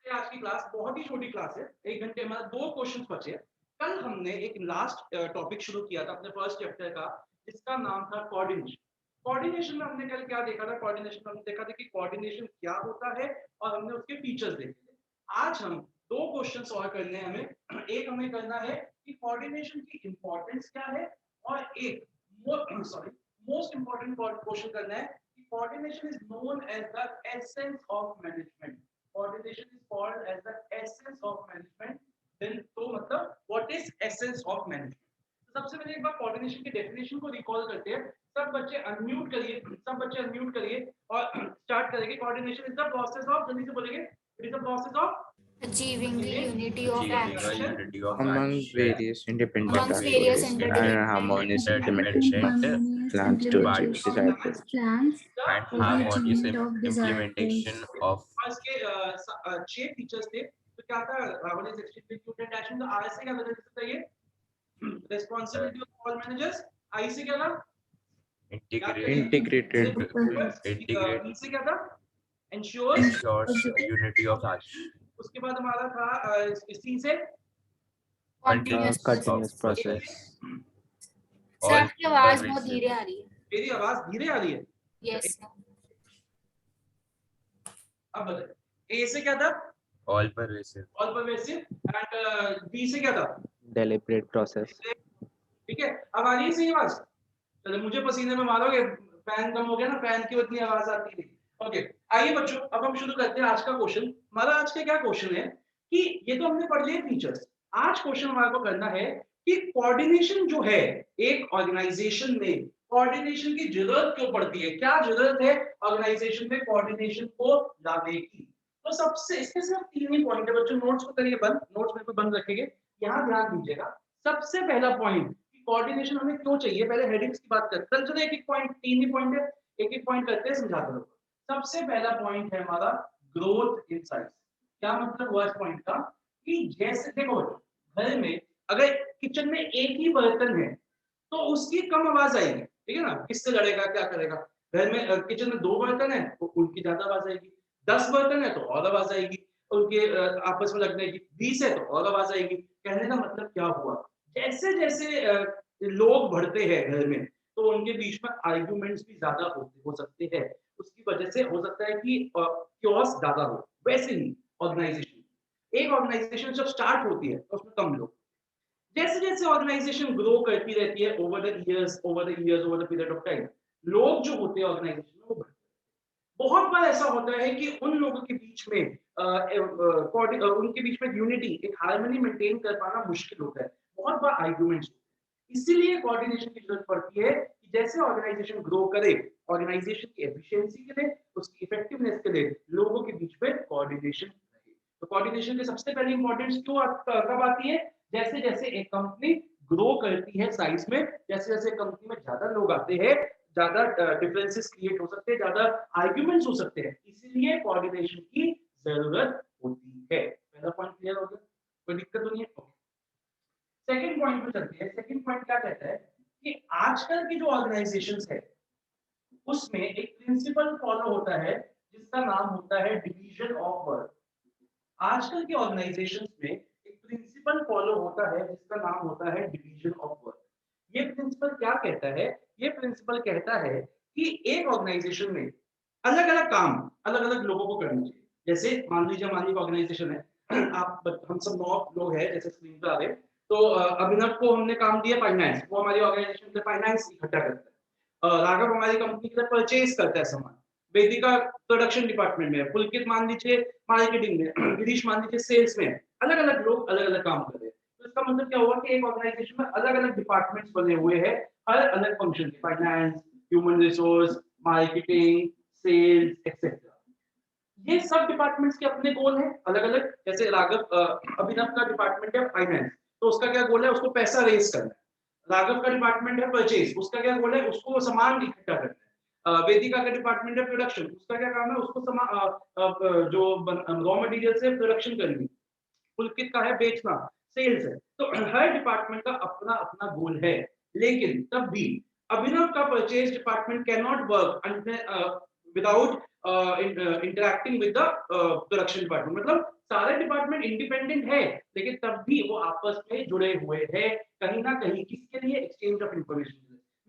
आज की क्लास बहुत ही छोटी क्लास है, 1 घंटे में 2 क्वेश्चंस बचे हैं। कल हमने एक लास्ट टॉपिक शुरू किया था अपने फर्स्ट चैप्टर का, जिसका नाम था कोऑर्डिनेशन। कोऑर्डिनेशन में हमने कल क्या देखा था? कोऑर्डिनेशन में हमने देखा था कि कोऑर्डिनेशन क्या होता है और हमने उसके फीचर्स देखे थे। आज हम 2 क्वेश्चंस और करने हैं हमें। एक हमें करना है कि कोऑर्डिनेशन की इंपॉर्टेंस क्या है और एक मोस्ट इंपॉर्टेंट क्वेश्चन करना है कि coordination is known as the essence of management. Coordination is called as the essence of management. Then तो मतलब what is essence of management? तो सबसे पहले एक बार coordination की definition को recall करते हैं। सब बच्चे unmute करिए और start करेंगे। Coordination is the process of, जल्दी से बोलेंगे, it is the process of achieving the unity of achieving a action unity of among action various independent amongst various actors independent and harmonious interdependent plans to achieve parts desired goals. plans and for the harmonious achievement of desired implementation goals. of इसके 6 features थे। तो क्या था? what is executed action? तो R से क्या बदल सकता है? ये responsibility of all managers। I से क्या था? integrated Integrated E से क्या था? ensures। ensures unity of action उसके बाद हमारा था C से continuous continuous process. सर आपकी आवाज बहुत धीरे आ रही है। मेरी आवाज धीरे आ रही है। यस अब बताइए, A से क्या था? all pervasive एंड B से क्या था? Deliberate process. ठीक है, अब आ रही है सही आवाज? चलो मुझे पसीने में मारोगे, फैन कम हो गया ना, फैन की उतनी आवाज आती थी। ओके, आइए बच्चों, अब हम शुरू करते हैं आज का क्वेश्चन। हमारा आज का क्या क्वेश्चन है कि ये तो हमने पढ़ लिए फीचर्स। आज क्वेश्चन हमारे को करना है कि कोऑर्डिनेशन जो है एक ऑर्गेनाइजेशन में, कोऑर्डिनेशन की जरूरत क्यों पड़ती है? क्या जरूरत है ऑर्गेनाइजेशन में कोऑर्डिनेशन को लाने की? तो सबसे इसके सिर्फ 3 ही पॉइंट है बच्चों। नोट्स को करिए बंद, नोट्स बिल्कुल बंद रखेंगे, यहाँ ध्यान दीजिएगा। सबसे पहला पॉइंट, कोऑर्डिनेशन हमें क्यों चाहिए, पहले हेडिंग्स की बात करते हैं। चलो एक एक पॉइंट, 3 ही पॉइंट है, एक एक पॉइंट करते हैं, समझाते हैं। सबसे पहला पॉइंट है हमारा ग्रोथ इनसाइट्स। क्या मतलब हुआ इस पॉइंट का कि जैसे देखो घर में अगर किचन में एक ही बर्तन है तो उसकी कम आवाज आएगी, ठीक है ना? किससे लड़ेगा, क्या करेगा? घर में किचन में 2 बर्तन है तो उनकी ज्यादा आवाज आएगी, 10 बर्तन है तो और आवाज आएगी, उनके आपस में लगने की 20 है तो और आवाज आएगी। कहने का मतलब क्या हुआ, जैसे जैसे लोग बढ़ते हैं घर में तो उनके बीच में आर्गुमेंट्स भी ज्यादा हो सकते हैं। उसकी वजह से हो सकता है कि क्योस ज्यादा हो। वैसे ही ऑर्गेनाइजेशन, एक ऑर्गेनाइजेशन जब स्टार्ट होती है तो उसमें कम लोग, जैसे जैसे ऑर्गेनाइजेशन ग्रो करती रहती है over the years over the period of time, लोग जो होते हैं ऑर्गेनाइजेशन में वो बढ़ते हैं। बहुत बार ऐसा होता है कि उन लोगों के बीच में उनके बीच में यूनिटी, एक हार्मनी मेंटेन कर पाना मुश्किल होता है। बहुत बार आर्गुमेंट्स होते हैं। इसीलिए कोऑर्डिनेशन की जरूरत पड़ती है कि जैसे ऑर्गेनाइजेशन ग्रो करे, ऑर्गेनाइजेशन की एफिशिएंसी के लिए, उसकी इफेक्टिवनेस के लिए लोगों के बीच में कोऑर्डिनेशन रहे। तो कोऑर्डिनेशन की सबसे पहली इंपॉर्टेंस क्यों कब आती है? जैसे जैसे एक कंपनी ग्रो करती है साइज में, जैसे जैसे कंपनी में ज्यादा लोग आते हैं, ज्यादा डिफरेंसेस क्रिएट हो सकते हैं, ज्यादा आर्गुमेंट्स हो सकते हैं, इसीलिए कोऑर्डिनेशन की जरूरत होती है। पहला पॉइंट क्लियर हो गया, कोई दिक्कत तो नहीं है? सेकंड पॉइंट पे चलते हैं। सेकंड पॉइंट क्या कहता है कि आजकल की जो ऑर्गेनाइजेशंस है उसमें एक प्रिंसिपल फॉलो होता है जिसका नाम होता है डिवीजन ऑफ वर्क। आजकल की ऑर्गेनाइजेशंस में एक प्रिंसिपल फॉलो होता है जिसका नाम होता है डिवीजन ऑफ वर्क। ये प्रिंसिपल क्या कहता है? ये प्रिंसिपल कहता है कि एक ऑर्गेनाइजेशन में अलग अलग काम अलग अलग लोगों को करना चाहिए। जैसे मान लीजिए हमारी ऑर्गेनाइजेशन है, आप हम सब 9 लोग हैं जैसे स्क्रीन पर आ रहे, तो अभिनव को हमने काम दिया फाइनेंस, वो हमारी ऑर्गेनाइजेशन से फाइनेंस इकट्ठा करता है। राघव हमारी कंपनी के लिए परचेज करता है सामान, वेदिका प्रोडक्शन डिपार्टमेंट में, पुलकित मान लीजिए मार्केटिंग में, गिरीश मान लीजिए सेल्स में। अलग अलग लोग अलग अलग काम कर रहे हैं। तो इसका मतलब क्या हुआ कि एक ऑर्गेनाइजेशन में अलग अलग डिपार्टमेंट्स बने हुए हैं, हर अलग function, finance, human resource, marketing, sales etcetera. ये सब डिपार्टमेंट्स के अपने गोल हैं अलग अलग। जैसे राघव अभिनव का डिपार्टमेंट है फाइनेंस, तो उसका क्या गोल है? उसको पैसा रेज करना है। राघव का डिपार्टमेंट है परचेज, उसका क्या गोल है? उसको सामान इकट्ठा करना है। वेदिका का डिपार्टमेंट है प्रोडक्शन, उसका क्या काम है? उसको जो रॉ मटेरियल से प्रोडक्शन करनी। पुलकित का है बेचना, सेल्स है। तो हर डिपार्टमेंट का अपना अपना गोल है, लेकिन तब भी अभिनव का purchase department can not work without interacting with the production department. मतलब सारे डिपार्टमेंट इंडिपेंडेंट है, लेकिन तब भी वो आपस में जुड़े हुए हैं कहीं ना कहीं, किसके लिए? Exchange of information.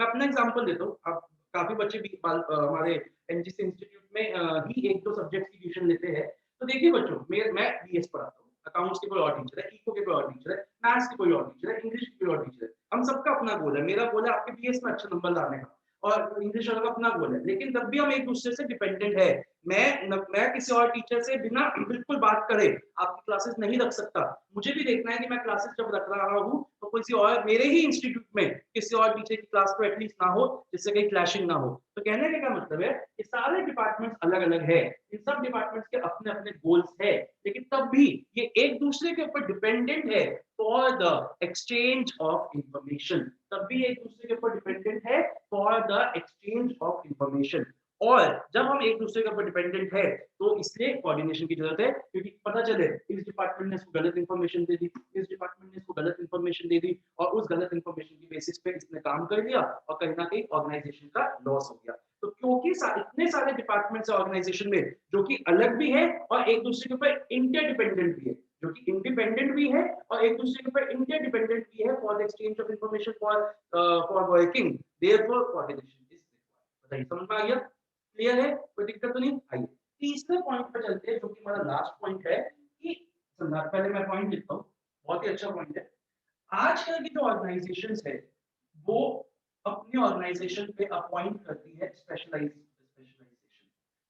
मैं अपना एग्जांपल देता हूँ। अब काफी बच्चे भी हमारे एनजीसी इंस्टीट्यूट में ही एक दो सब्जेक्ट की ट्यूशन लेते हैं। तो देखिए बच्चों, मैं बीएस पढ़ाता हूँ, अकाउंट्स के कोई और टीचर है, इको के कोई और टीचर है, मैथ्स के कोई और टीचर है, इंग्लिश के कोई और टीचर है। हम सबका अपना गोल है। मेरा गोल है आपके बीएस में अच्छे नंबर लाने का, और इंग्लिश वाला का अपना गोल है, लेकिन तब भी हम एक दूसरे से डिपेंडेंट है। मैं किसी और टीचर से बिना बिल्कुल बात करे आपकी क्लासेस नहीं रख सकता। मुझे भी देखना है कि मैं क्लासेस जब रख रहा हूँ तो किसी और मेरे ही इंस्टीट्यूट में किसी और टीचर की क्लास तो एटलीस्ट ना हो, जिससे कहीं क्लैशिंग ना हो। तो कहने का क्या मतलब है कि सारे डिपार्टमेंट्स अलग अलग है, इन सब डिपार्टमेंट्स के अपने अपने गोल्स है, लेकिन तब भी ये एक दूसरे के ऊपर डिपेंडेंट है for the exchange of information. तब भी एक दूसरे के ऊपर डिपेंडेंट है for the exchange of information. और जब हम एक दूसरे के ऊपर डिपेंडेंट है तो इसलिए कोऑर्डिनेशन की जरूरत है, क्योंकि पता चले इस डिपार्टमेंट ने इसको गलत इंफॉर्मेशन दे दी, इस डिपार्टमेंट ने इसको गलत इंफॉर्मेशन दे दी, और उस गलत इंफॉर्मेशन की बेसिस पे इसने काम कर लिया और कहीं ना कहीं ऑर्गेनाइजेशन का लॉस हो गया। तो क्योंकि इतने सारे डिपार्टमेंट्स है ऑर्गेनाइजेशन में जो कि अलग भी है और एक दूसरे के ऊपर इंटरडिपेंडेंट भी है, जो कि इंडिपेंडेंट भी है और एक दूसरे के ऊपर इंटरडिपेंडेंट भी है for the exchange of information for working, therefore coordination is required. बताइए, समझ में आ गया? क्लियर है? कोई दिक्कत तो नहीं? आइए तीसरे पॉइंट पर चलते हैं, जो कि हमारा लास्ट पॉइंट है कि पहले मैं पॉइंट लिखता हूँ, बहुत ही अच्छा पॉइंट है। आजकल की जो ऑर्गेनाइजेशंस है वो अपनी ऑर्गेनाइजेशन पे अपॉइंट करती है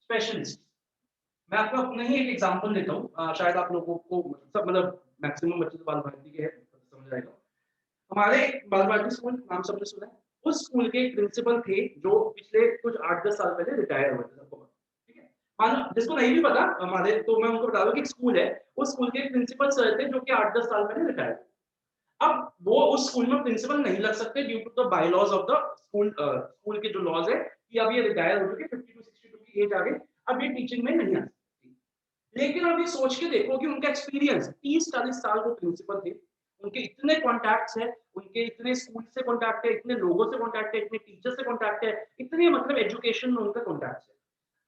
स्पेशलिस्ट। मैं आपको अपना ही एक एग्जांपल देता हूँ, शायद आप लोगों को सब मतलब मैक्सिमम बच्चे तो बाल भारती के हैं, समझ आएगा। हमारे बाल भारती स्कूल नाम सबने सुना है, उस स्कूल के प्रिंसिपल थे जो पिछले कुछ 8-10 साल पहले रिटायर हुए थे, सबको पता, ठीक है। मानो जिसको नहीं भी पता हमारे, तो मैं उनको बता दूं कि एक स्कूल है, उस स्कूल के प्रिंसिपल सर थे जो कि 8-10 साल पहले रिटायर। अब वो उस स्कूल में प्रिंसिपल नहीं लग सकते due to the bylaws of the school. School के जो लॉज है कि अब ये रिटायर हो चुके, 50 to 62 की एज आ गई, अब ये टीचिंग में नहीं आ सकती। लेकिन अब ये सोच के देखो कि उनका एक्सपीरियंस 30-40 साल वो प्रिंसिपल थे, उनके इतने कॉन्टैक्ट्स है, उनके इतने स्कूल से कॉन्टैक्ट है, इतने लोगों से कॉन्टैक्ट है, इतने टीचर से कॉन्टैक्ट है, इतने मतलब एजुकेशन में उनका कॉन्टैक्ट है।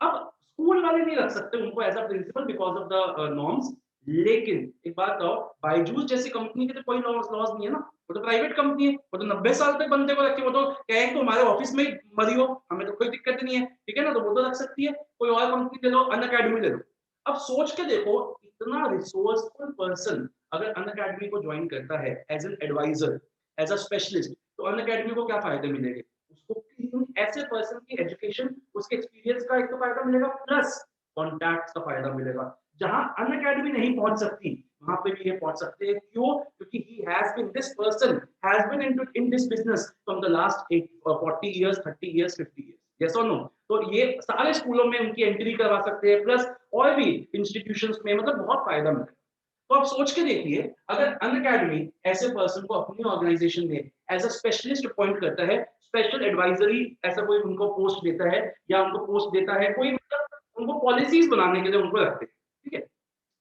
अब स्कूल वाले नहीं रख सकते उनको as a principal because of the norms. लेकिन एक बात कहो, बायजूस जैसी कंपनी के तो कोई लॉज नहीं है ना, वो तो प्राइवेट कंपनी है, वो तो 90 साल तक बंदे को रखे, वो तो कहें तो हमारे ऑफिस में मरी हो, हमें तो कोई दिक्कत नहीं है, ठीक है ना, तो वो तो रख सकती है। कोई और कंपनी ले लो, अन अकेडमी ले लो। अब सोच के देखो, इतना रिसोर्सफुल पर्सन अगर अन अकेडमी को ज्वाइन करता है as an adviser, as a specialist, तो अन अकेडमी को क्या फायदे मिलेंगे? उसको ऐसे पर्सन की एजुकेशन, उसके एक्सपीरियंस का एक तो फायदा मिलेगा, प्लस कॉन्टैक्ट्स का फायदा मिलेगा। जहां अन अकेडमी नहीं पहुंच सकती वहां पे भी ये पहुंच सकते हैं। क्यों? क्योंकि he has been, this person has been in this business from the last 40 years, 30 years, 50 years. Yes or no? तो ये सारे स्कूलों में उनकी एंट्री करवा सकते हैं, प्लस और भी इंस्टीट्यूशंस में, मतलब बहुत फायदा मिलेगा। तो आप सोच के देखिए, अगर अन अकेडमी ऐसे पर्सन को अपनी ऑर्गेनाइजेशन में एज अ स्पेशलिस्ट अपॉइंट करता है, स्पेशल एडवाइजरी ऐसा कोई उनको पोस्ट देता है, या उनको पोस्ट देता है कोई, मतलब उनको पॉलिसीज बनाने के लिए उनको रखते हैं, ठीक है।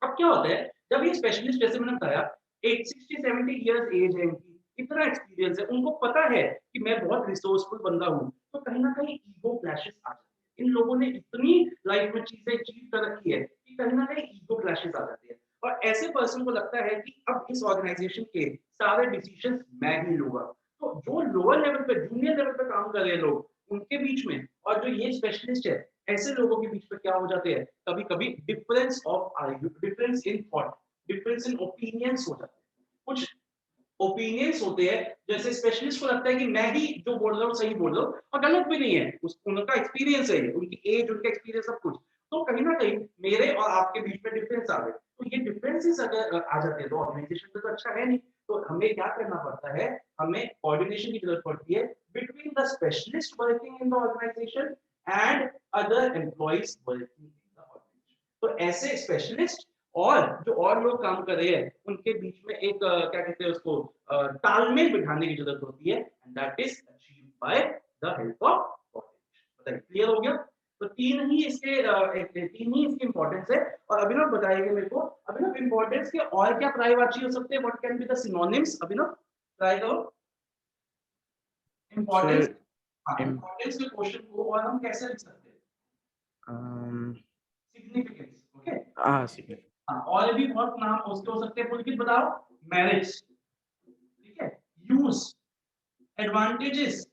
अब क्या होता है, जब ये स्पेशलिस्ट, जैसे मैंने बताया 60-70 इयर्स एज है इनकी, इतना एक्सपीरियंस है, उनको पता है कि मैं बहुत रिसोर्सफुल बंदा हूँ, तो कहीं ना कहीं ईगो क्लैशेस आ जाते हैं। इन लोगों ने इतनी लाइफ में चीजें अचीव कर रखी है कि कहीं ना कहीं ईगो क्लैशेस आ जाती है, और ऐसे पर्सन को लगता है कि अब इस ऑर्गेनाइजेशन के सारे डिसीजंस मैं ही लूंगा। तो जो लोअर लेवल पे, जूनियर लेवल पे काम कर रहे लोग, उनके बीच में और जो ये स्पेशलिस्ट है, ऐसे लोगों के बीच में क्या हो जाते हैं, कभी कभी difference of argue, difference in thought, difference in opinions हो जाते हैं। कुछ ओपिनियंस होते हैं, जैसे स्पेशलिस्ट को लगता है कि मैं ही जो बोल रहा हूँ सही बोल रहा हूँ, और गलत भी नहीं है, उनका एक्सपीरियंस है, उनकी एज, उनका एक्सपीरियंस, सब कुछ। तो कहीं ना कहीं मेरे और आपके बीच में डिफरेंस आ गए, तो ये डिफरेंसेस अगर आ जाते हैं तो ऑर्गेनाइजेशन में तो अच्छा है नहीं। तो हमें क्या करना पड़ता है, हमें कोऑर्डिनेशन की जरूरत पड़ती है between the specialist working in the organisation and other employees working in the organisation. तो ऐसे स्पेशलिस्ट और जो और लोग काम कर रहे हैं, उनके बीच में एक क्या कहते हैं उसको, तालमेल बिठाने की जरूरत होती है, and that is achieved by the help of coordination. बताइए, क्लियर हो गया? तो तीन ही इसके इंपॉर्टेंस है। और अभिनव बताइएगा मेरे को, अभिनव इंपॉर्टेंस के और क्या पर्यायवाची हो सकते हैं, what can be the synonyms? Abhinav try करो इंपॉर्टेंस। इंपॉर्टेंस के क्वेश्चन को और हम कैसे लिख सकते हैं? Significance, okay. significant. और भी बहुत नाम उसके हो सकते हैं, पुलकित बताओ। मैरिज, ठीक है, यूज, एडवांटेजेस,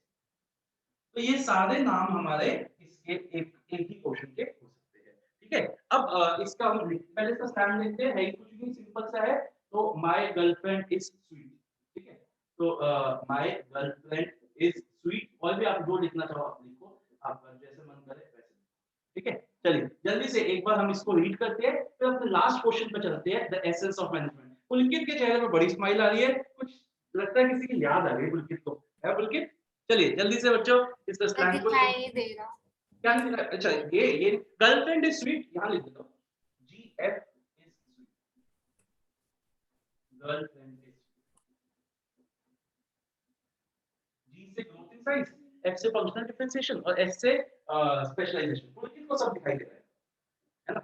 तो ये सारे नाम हमारे इसके एक ही क्वेश्चन के हो सकते हैं, ठीक है। अब इसका हम पहले इसका स्टैंड देखते हैं, है कुछ भी सिंपल सा है। तो माय गर्लफ्रेंड इज स्वीट, ठीक है। तो माय गर्लफ्रेंड इज स्वीट, और भी आप जो लिखना चाहो आप लिखो, आप जैसे मन करे वैसे, ठीक है। चलिए जल्दी से एक बार हम इसको रीड करते हैं, फिर अपने लास्ट क्वेश्चन पे चलते हैं, द एसेंस ऑफ मैनेजमेंट। पुलकित के चेहरे पर बड़ी स्माइल आ रही है, कुछ लगता है किसी की याद आ रही है पुलकित को, है पुलकित? चलिए जल्दी से बच्चों इस स्लैंग को दिखाई दे रहा। क्या नहीं दिखा? अच्छा ये गर्लफ्रेंड इज स्वीट यहाँ लिख देता हूँ, GF is sweet, girlfriend is, G से ग्रोथ इन साइज, F से फंक्शनल डिफरेंशिएशन और S से स्पेशलाइजेशन। पुलकित को सब दिखाई दे रहा है ना?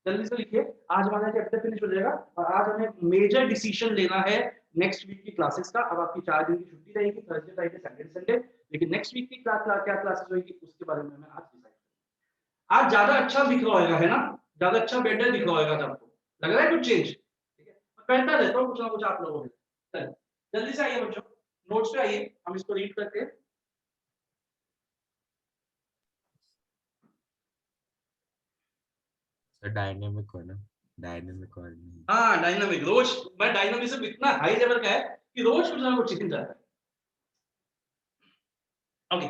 जल्दी से लिखिए, आज हमारा चैप्टर फिनिश हो जाएगा और आज हमें मेजर डिसीजन लेना है नेक्स्ट वीक की क्लासेस का। अब आपकी 4 दिन की छुट्टी रहेगी, थर्सडे फ्राइडे सैटरडे संडे, लेकिन नेक्स्ट वीक की क्या क्लासेस होगी उसके बारे में मैं आज डिसाइड करूंगा। आज ज्यादा अच्छा दिख रहा होगा, है ना? ज्यादा अच्छा बेटर दिख रहा होगा आपको, लग रहा है कुछ चेंज, ठीक है। मैं कहता रहता हूँ कुछ ना कुछ आप लोगों को। जल्दी से आइए बच्चों, नोट्स पे आइए, हम इसको रीड करते हैं। डायनेमिक हो ना, डायनेमिक और नहीं। हाँ डायनामिक, रोज मैं डायनामिज्म इतना हाई लेवल का है कि रोज कुछ ना कुछ सीख जाता है। Okay,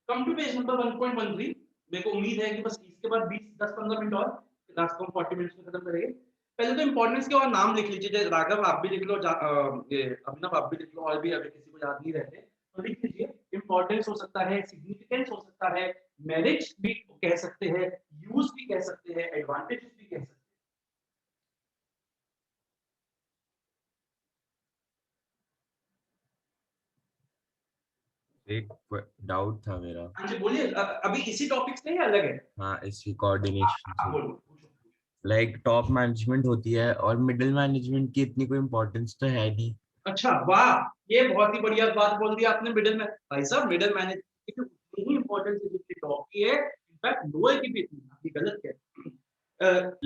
come to page number 1.13। मेरे को उम्मीद है कि बस इसके बाद 10-15 मिनट और क्लास को 40 मिनट्स में खत्म करेंगे। पहले तो इंपॉर्टेंस के और नाम लिख लीजिए, जैसे राघव आप भी लिख लो, अभिनव आप भी लिख लो, और भी अगर किसी को याद नहीं रहते तो लिख लीजिए। इंपॉर्टेंस हो सकता है, सिग्निफिकेंस हो सकता है, मेरिट भी कह सकते हैं, यूज भी कह सकते हैं, एडवांटेजेस भी कह सकते हैं। एक डाउट था मेरा। हाँ जी बोलिए, अभी इसी टॉपिक से या अलग है? हाँ, इसी कोऑर्डिनेशन हाँ से। बोलो। लाइक टॉप मैनेजमेंट होती है और मिडिल मैनेजमेंट की इतनी कोई इम्पोर्टेंस तो है नहीं। अच्छा वाह, ये बहुत ही बढ़िया बात बोल दी आपने। मिडिल में भाई साहब, मिडिल मैनेजमेंट की उतनी ही इंपॉर्टेंस है जितनी टॉप की है, इनफैक्ट लोअर की भी इतनी। आपकी गलत है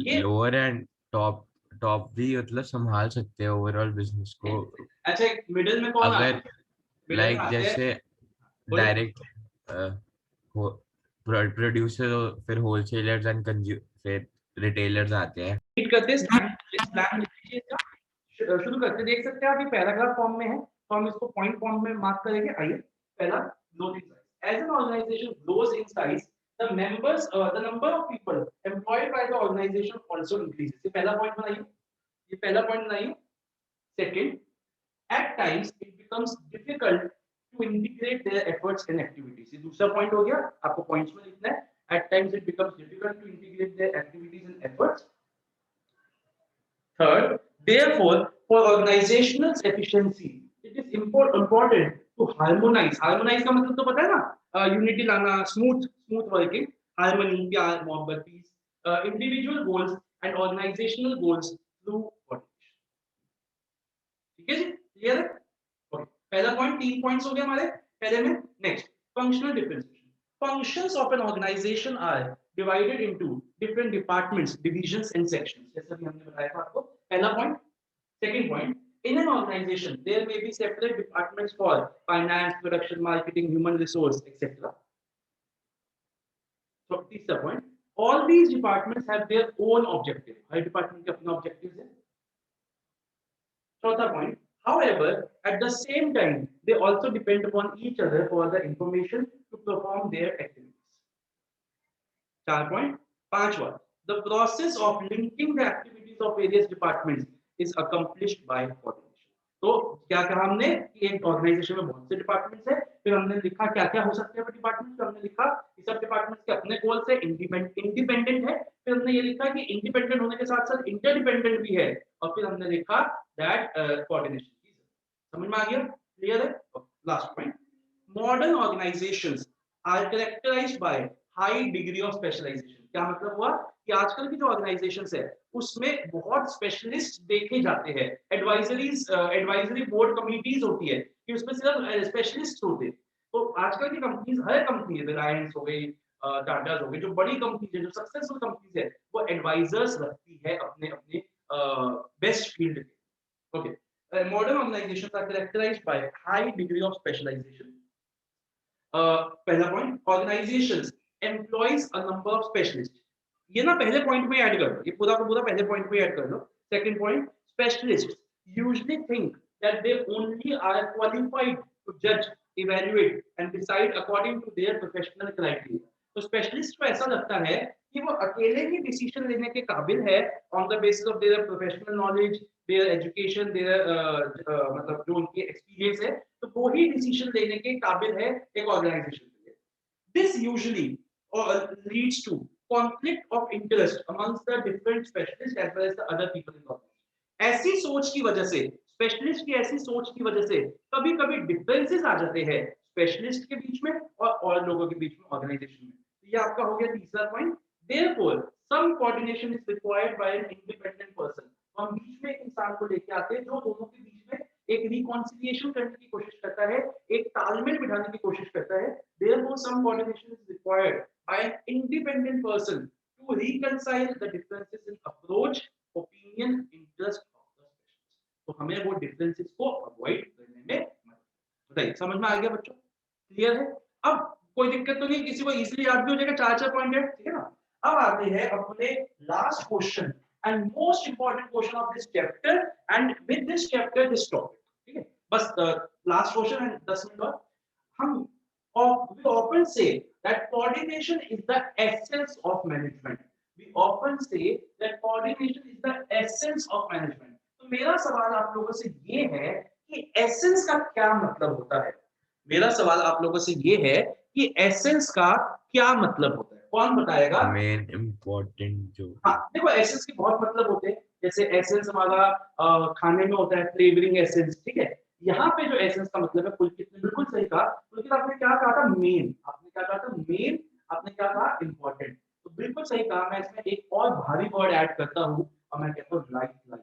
ये। लोअर एंड टॉप, टॉप भी मतलब संभाल सकते हैं ओवरऑल बिजनेस को। अच्छा मिडिल में कौन आता अगर है? मिडिल में लाइक आते हैं, जैसे बोलिए। डायरेक्ट प्रोड्यूसर, फिर होलसेलर्स एंड फिर रिटेलर्स आते हैं। रीड करते हैं, स्लैंग लिख लीजिए इसका। शुरू करते, देख सकते हैं आप ये पैराग्राफ फॉर्म में है, तो हम इसको पॉइंट फॉर्म में मार्क करेंगे। आइए, पहला growth in size. As an organisation grows in size, the members the number of people employed by the organization also increases। ये पहला पॉइंट बनाइए, ये पहला पॉइंट बनाइए। Second, at times it becomes difficult to integrate their efforts and activities। ये दूसरा point हो गया, आपको पॉइंट्स में लिखना है। at times it becomes difficult to integrate their activities and efforts। Third, therefore, for organizational efficiency, it is important to harmonize। Harmonize का मतलब तो पता है ना, unity लाना, smooth working, harmony, प्यार, मोहब्बत, peace, individual goals and organizational goals through coordination। ठीक है जी, क्लियर है? ओके, पहला पॉइंट, 3 पॉइंट्स हो गए हमारे पहले में। Next, functional differentiation. Functions of an organization are divided into different departments, divisions and sections। जैसा भी हमने बताया था आपको, पहला point. Second point, in an organization there may be separate departments for finance, production, marketing, human resource, etc। so तीसरा point, all these departments have their own objective। Her department के अपने ऑब्जेक्टिव्स हैं। चौथा point, however at the same time they also depend upon each other for the information to perform their activities। 4 point. पांचवा, the process of linking the activities of various departments is accomplished by coordination। तो क्या कहा हमने कि एक organisation में बहुत से डिपार्टमेंट्स हैं, फिर हमने लिखा क्या क्या हो सकते हैं वो डिपार्टमेंट्स, तो हमने लिखा कि सब डिपार्टमेंट्स के अपने गोल्स है, इंडिपेंडेंट है। फिर हमने ये लिखा कि इंडिपेंडेंट होने के साथ साथ इंटरडिपेंडेंट भी है, और फिर हमने लिखा दैट कोऑर्डिनेशन। समझ में आ गया? क्लियर है? Last point, modern organisations are characterised by high degree of specialisation. क्या मतलब हुआ कि आजकल की जो ऑर्गेनाइजेशंस है उसमें बहुत स्पेशलिस्ट देखे जाते हैं। एडवाइजरी बोर्ड कमिटीज होती है कि उसमें सिर्फ स्पेशलिस्ट होते हैं। तो आजकल की कंपनीज, हर कंपनी, रिलायंस हो गई, टाटा हो गए, जो बड़ी कंपनीज है, जो सक्सेसफुल कंपनीज है, वो एडवाइजर्स रखती है अपने अपने बेस्ट फील्ड के। Okay, modern organizations are characterized by high degree of specialization. पहला point, organisations employees a number of specialist. ये ना पहले पॉइंट में ऐड कर दो, ये पूरा का पूरा पहले पॉइंट में ऐड कर दो। Second point, specialist usually think that they only are qualified to जज, evaluate and decide according to their professional criteria. तो स्पेशलिस्ट को ऐसा लगता है कि वो अकेले ही डिसीजन लेने के काबिल है on the basis of their professional knowledge, their education, their मतलब जो उनकी एक्सपीरियंस है, तो वो ही डिसीजन लेने के काबिल है एक ऑर्गेनाइजेशन के लिए। This usually leads to conflict of interest amongst the different specialists as well as the other people in the organization. ऐसी सोच की वजह से, स्पेशलिस्ट की ऐसी सोच की वजह से कभी-कभी डिफरेंसेस आ जाते हैं स्पेशलिस्ट के बीच में और लोगों के बीच में ऑर्गेनाइजेशन में। तो ये आपका हो गया तीसरा point. Therefore, some coordination is required by an independent person. तो हम बीच में एक इंसान को लेके आते हैं जो दोनों के बीच में एक रिकॉन्सिलिएशन करने की कोशिश करता है, एक तालमेल बिठाने की कोशिश करता है। Therefore, some coordination is required by an independent person to reconcile the differences in approach, opinion, interest of the specialist. तो हमें वो differences को avoid करने में मदद। बताइए, समझ में आ गया बच्चों? क्लियर है? अब कोई दिक्कत तो नहीं, किसी को इजीली याद भी हो जाएगा, चार पॉइंट है, ठीक है ना? अब आते हैं अपने last question and most important question of this chapter, and with this chapter this topic, ठीक है? बस last question and 10 मिनट और हम we often say that coordination is the essence of management. We often say that coordination is the essence of management. तो मेरा सवाल आप लोगों से ये है कि essence का क्या मतलब होता है? मेरा सवाल आप लोगों से ये है कि essence का क्या मतलब होता है? कौन बताएगा? मेन इम्पोर्टेंट जो, हाँ, देखो एसेंस के बहुत मतलब होते हैं। जैसे एसेंस हमारा खाने में होता है, फ्लेवरिंग एसेंस, ठीक है? यहाँ पे जो एसेंस का मतलब है, पुलकित ने बिल्कुल सही कहा। पुलकित, आपने क्या कहा था? मेन। आपने क्या कहा था? मेन। आपने क्या कहा? इंपॉर्टेंट। तो बिल्कुल सही कहा। मैं इसमें एक और भारी वर्ड ऐड करता हूँ और मैं कहता हूँ लाइफ लाइन।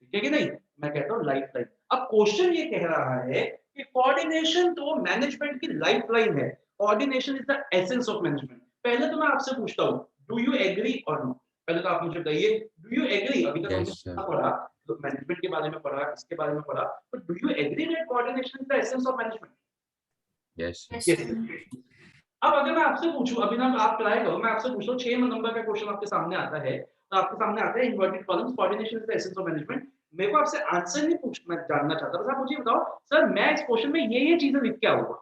ठीक है कि नहीं? मैं कहता हूँ लाइफ लाइन। अब क्वेश्चन ये कह रहा है कि कोऑर्डिनेशन तो मैनेजमेंट की लाइफ लाइन है। Coordination is the essence of management. पहले तो मैं आपसे पूछता हूँ, डू यू एग्री और नॉट? पहले तो आप मुझे बताइए, डू यू एग्री? अभी तक हमने Yes, sir. पढ़ा, तो मैनेजमेंट के बारे में पढ़ा, इसके बारे में पढ़ा, तो do you agree that coordination is the essence of management? yes, Yes, Yes. sir. अब अगर मैं आपसे पूछूं, अभी ना आप ट्राई करो, मैं आपसे पूछूं 6 नंबर का क्वेश्चन आपके सामने आता है, तो आपके सामने आता है inverted columns, coordination is the essence of management. मेरे को आपसे आंसर नहीं पूछ, मैं जानना चाहता, बस आप मुझे बताओ सर मैं इस क्वेश्चन में ये चीजें लिख के आऊंगा।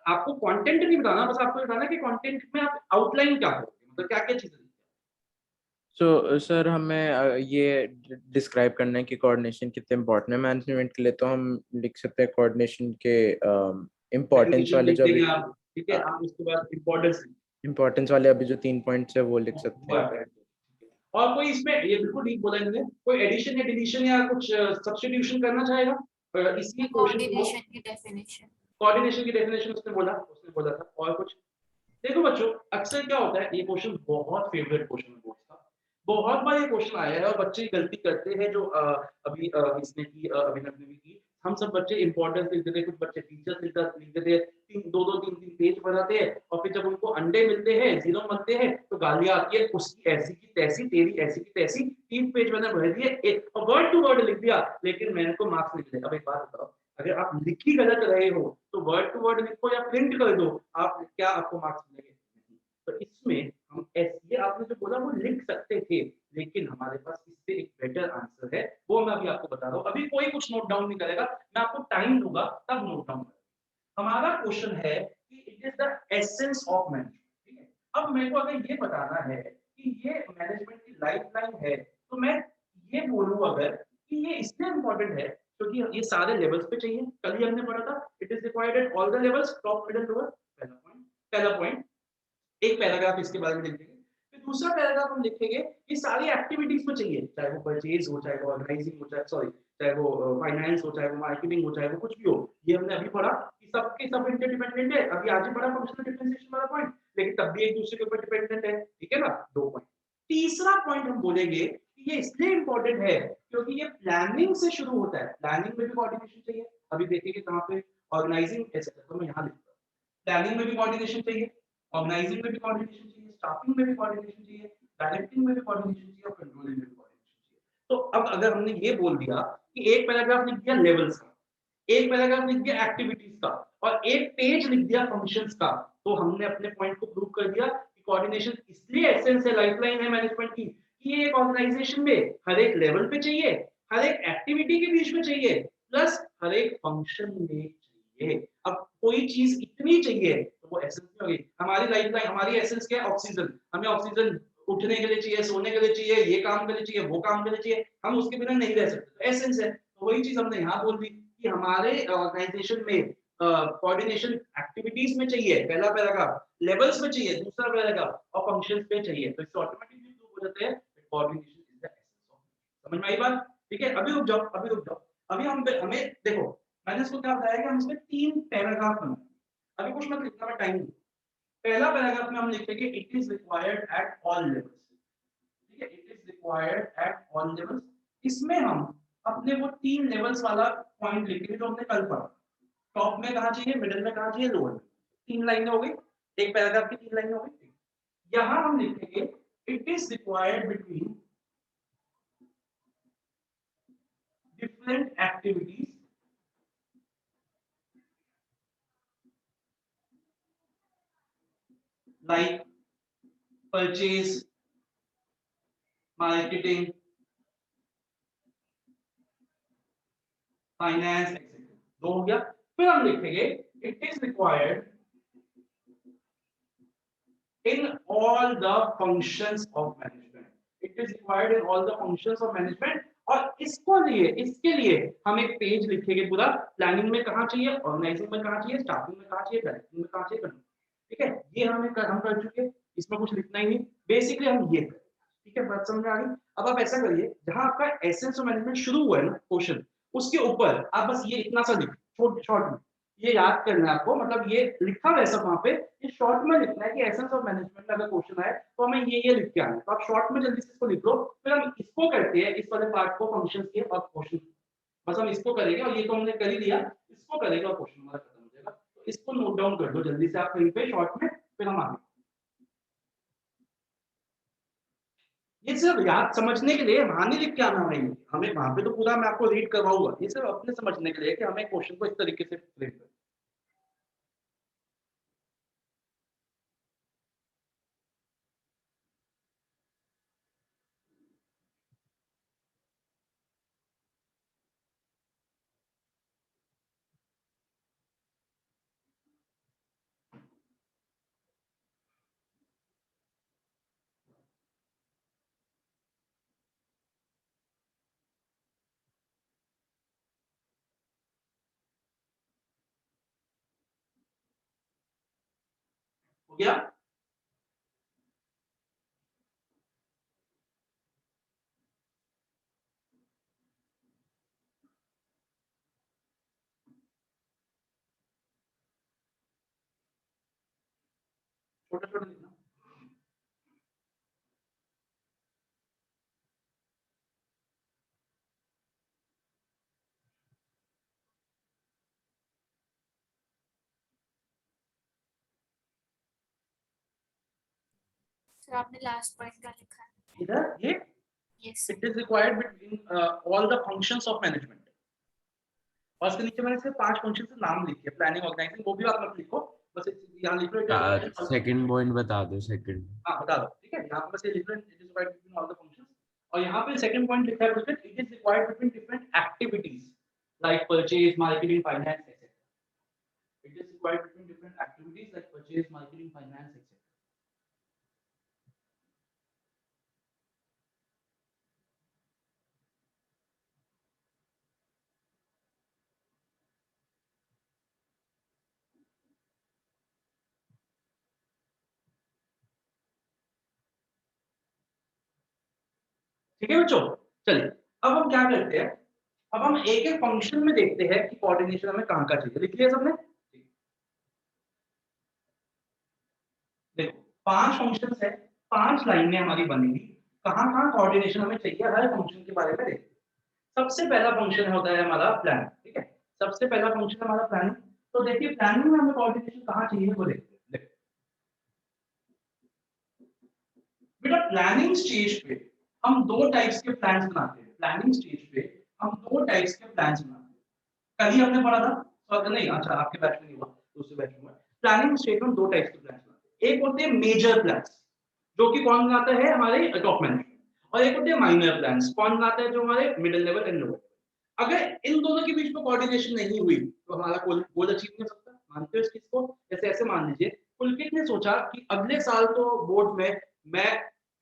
आपको कंटेंट नहीं बताना, बस आपको बताना कि कंटेंट में आप आउटलाइन क्या करोगे, मतलब क्या-क्या चीजें लिखोगे। सो सर हमें ये डिस्क्राइब करना है कि कोऑर्डिनेशन कितने इम्पोर्टेंट है मैनेजमेंट के लिए, तो हम लिख सकते हैं कोऑर्डिनेशन के इम्पोर्टेंस वाले जो अभी, आप, ठीक है, आप उसके बाद इंपॉर्टेंस इम्पोर्टेंस वाले अभी जो 3 पॉइंट्स है वो लिख सकते हैं। और कोई इसमें, ये बिल्कुल ठीक बोला इन्होंने, कोई एडिशन या डिलीशन या कुछ सब्स्टिट्यूशन करना चाहेगा इसी क्वेश्चन को? कोऑर्डिनेशन की डेफिनेशन। कोऑर्डिनेशन की डेफिनेशन उसने बोला था। और कुछ? देखो बच्चों, अक्सर क्या होता है, ये क्वेश्चन बहुत फेवरेट क्वेश्चन है बोर्ड्स का। बहुत बार ये क्वेश्चन आया है और बच्चे गलती करते हैं जो अभी इसने की, अभिनव ने भी की। हम सब बच्चे इंपॉर्टेंस लिखते थे, कुछ बच्चे फीचर्स लिखते थे, 2-3 पेज बनाते हैं और फिर जब उनको अंडे मिलते हैं, जीरो मिलते हैं, तो गालियां आती है, उसकी ऐसी की तैसी, तेरी ऐसी की तैसी, 3 पेज मैंने भर दिए, एक वर्ड टू वर्ड लिख दिया, लेकिन मेरे को मार्क्स नहीं मिले। अब एक बात बताओ, अगर आप लिख ही गलत रहे हो तो वर्ड टू वर्ड लिखो या प्रिंट कर दो, आप क्या आपको मार्क्स मिलेंगे? नहीं। तो इसमें हम ये आपने जो बोला वो लिख सकते थे, लेकिन हमारे पास इससे एक बेटर आंसर है, वो मैं अभी आपको बता रहा हूँ। अभी कोई कुछ नोट डाउन नहीं करेगा, मैं आपको टाइम दूंगा तब नोट डाउन करेगा। हमारा क्वेश्चन है कि it is the essence of management, ठीक है? अब मेरे को अगर ये बताना है कि ये मैनेजमेंट की लाइफलाइन है, तो मैं ये बोलूं अगर कि ये इसलिए इंपॉर्टेंट है क्योंकि ये सारे लेवल्स पे चाहिए। कल ही हमने पढ़ा था, it is required at all the levels, top, middle, lower. पहला पॉइंट, एक पैराग्राफ इसके बारे में लिख देंगे। फिर दूसरा पैराग्राफ हम लिखेंगे कि सारी एक्टिविटीज में चाहिए, चाहे वो परचेज हो, चाहे वो ऑर्गेनाइजिंग हो, चाहे वो फाइनेंस हो, चाहे वो मार्केटिंग हो, चाहे वो कुछ भी हो। ये हमने अभी पढ़ा कि सबके सब इंटरडिपेंडेंट है। अभी आज ही पढ़ा फंक्शनल डिफरेंशिएशन वाला पॉइंट, लेकिन तब भी एक दूसरे के ऊपर डिपेंडेंट है, ठीक है ना? 2 पॉइंट। तीसरा पॉइंट हम बोलेंगे कि ये इसलिए इंपॉर्टेंट है क्योंकि ये प्लानिंग से शुरू होता है। प्लानिंग में भी कोऑर्डिनेशन चाहिए। अभी देखिए कि कहां पे ऑर्गेनाइजिंग ऐसे, तो मैं यहां लिखता हूं, प्लानिंग में भी कोऑर्डिनेशन चाहिए, ऑर्गेनाइजिंग में भी कोऑर्डिनेशन चाहिए, स्टाफिंग में भी कोऑर्डिनेशन चाहिए, डायरेक्टिंग में भी कोऑर्डिनेशन चाहिए और कंट्रोलिंग में भी कोऑर्डिनेशन चाहिए। तो अब अगर हमने ये बोल दिया कि एक पैराग्राफ लिख दिया लेवल्स का, एक पैराग्राफ लिख दिया एक्टिविटीज का और एक पेज लिख दिया फंक्शंस का, तो हमने अपने पॉइंट को प्रूव कर दिया कि कोऑर्डिनेशन इसलिए एसेंस है, लाइफलाइन है मैनेजमेंट की, कि ये एक ऑर्गेनाइजेशन में हर एक लेवल पे चाहिए, हर एक एक्टिविटी के बीच में चाहिए, प्लस हर एक फंक्शन में चाहिए। अब कोई चीज इतनी चाहिए तो वो एसेंस में होगी। हमारी लाइफलाइन, हमारी एसेंस क्या है? ऑक्सीजन। हमें ऑक्सीजन उठने के लिए चाहिए, सोने के लिए चाहिए, ये काम के लिए चाहिए, वो काम के लिए चाहिए, हम उसके बिना नहीं रह सकते, तो एसेंस है। तो वही चीज हमने यहाँ बोल दी कि हमारे ऑर्गेनाइजेशन में कोऑर्डिनेशन एक्टिविटीज में चाहिए, पहला पैराग्राफ, लेवल्स में चाहिए दूसरा पैराग्राफ, और फंक्शंस पे चाहिए, तो इससे ऑटोमेटिकली प्रूव हो जाता है coordination is the essence of. समझ में आई बात? ठीक है, अभी रुक जाओ, अभी रुक जाओ। अभी हम हमें देखो, मैंने इसको क्या बताया कि हम इसमें 3 पैराग्राफ बनाएंगे। अभी कुछ मत लिखना, मैं टाइम दूं। पहला पैराग्राफ में हम लिखेंगे it is required at all levels. ठीक है, it is required at all levels. इसमें हम अपने वो 3 लेवल्स वाला पॉइंट लिखेंगे जो हमने कल पढ़ा। टॉप में कहाँ चाहिए, मिडिल में कहाँ चाहिए, लोअर में। 3 लाइनें हो गई, एक पैराग्राफ की 3 लाइनें हो गई। यहाँ हम लिखेंगे it is required between different activities like purchase, marketing, finance, etc. दो हो गया। फिर हम लिखेंगे it is required in all the functions of management. It is required in all the functions of management। और इसके लिए हम एक पेज लिखेंगे पूरा, प्लानिंग में कहाँ चाहिए, ऑर्गेनाइजिंग में कहाँ चाहिए, स्टाफिंग में कहाँ चाहिए, डायरेक्टिंग में कहाँ चाहिए। ठीक है, ये हम कर चुके, इसमें कुछ लिखना ही नहीं, बेसिकली हम ये करें। ठीक है, बात समझ में आ गई? अब आप ऐसा करिए, जहां आपका एसेंस ऑफ मैनेजमेंट शुरू हुआ है ना क्वेश्चन, उसके ऊपर आप बस ये इतना सा लिख, शॉर्ट में ये याद करना है आपको, मतलब ये लिखा हुआ है सब वहां पे, ये शॉर्ट में लिखना है कि एसेंस ऑफ मैनेजमेंट का अगर क्वेश्चन आए तो हमें ये लिख के आना है। तो आप शॉर्ट में जल्दी से इसको लिख लो, फिर हम इसको करते हैं, इस वाले पार्ट को, फंक्शंस के और क्वेश्चन। बस हम इसको करेंगे और ये तो हमने कर ही लिया, इसको करेंगे और क्वेश्चन हमारा खत्म हो जाएगा। तो इसको नोट डाउन कर लो जल्दी से आप कहीं पे शॉर्ट में, फिर हम आगे। ये सिर्फ याद समझने के लिए, वहां नहीं लिख के आना है, हमें वहां पे तो पूरा मैं आपको रीड करवाऊंगा, ये सिर्फ अपने समझने के लिए कि हमें क्वेश्चन को इस तरीके से फ्रेम करना। हो गया? छोटा छोटा लिखना। सर आपने लास्ट पॉइंट का लिखा है। इधर ये yes it is required between all the functions of management, और इसके नीचे मैंने सिर्फ 5 फंक्शन से नाम लिखे, प्लानिंग, ऑर्गेनाइजिंग, वो भी आप मत लिखो, बस यहाँ लिख लो। सेकंड पॉइंट बता दो, सेकंड। हाँ बता दो, ठीक है, यहाँ पे बस ये लिख लो, it is required between all the functions. और यहाँ पे सेकंड पॉइंट लिखा है उसमें, it is required between different activities like purchase, marketing, finance, etcetera. It is required between different activities like purchase, marketing, finance, etcetera. ठीक है बच्चों, चलिए अब हम क्या करते हैं, अब हम एक एक फंक्शन में देखते हैं कि कोऑर्डिनेशन हमें कहाँ का चाहिए। लिख लिया सबने? देखो 5 फंक्शंस है, 5 लाइनें हमारी बनेगी, कहाँ कहाँ कोऑर्डिनेशन हमें चाहिए, हर फंक्शन के बारे में देखते हैं। सबसे पहला फंक्शन होता है हमारा प्लान। ठीक है, सबसे पहला फंक्शन हमारा प्लानिंग। तो देखिए प्लानिंग में हमें कोऑर्डिनेशन कहाँ चाहिए वो देखते हैं। बेटा प्लानिंग स्टेज पे हम दो टाइप्स के प्लान्स बनाते हैं। प्लानिंग स्टेज पे हम दो टाइप्स के प्लान्स बनाते हैं। कल ही हमने पढ़ा था, तो नहीं, अच्छा आपके बैच में नहीं हुआ, दूसरे बैच में। प्लानिंग स्टेज में दो टाइप्स के प्लान्स बनाते हैं। एक होते हैं मेजर प्लान्स, जो कि कौन बनाता है, हमारे टॉप मैनेजमेंट, और एक होते हैं माइनर प्लान्स, कौन बनाता है, जो हमारे मिडिल लेवल एंड लोअर। अगर इन दोनों के बीच में कोऑर्डिनेशन नहीं हुई तो हमारा गोल अचीव नहीं हो सकता। मानते हो इस चीज को? जैसे ऐसे मान लीजिए पुलकित ने सोचा कि अगले साल तो बोर्ड में मैं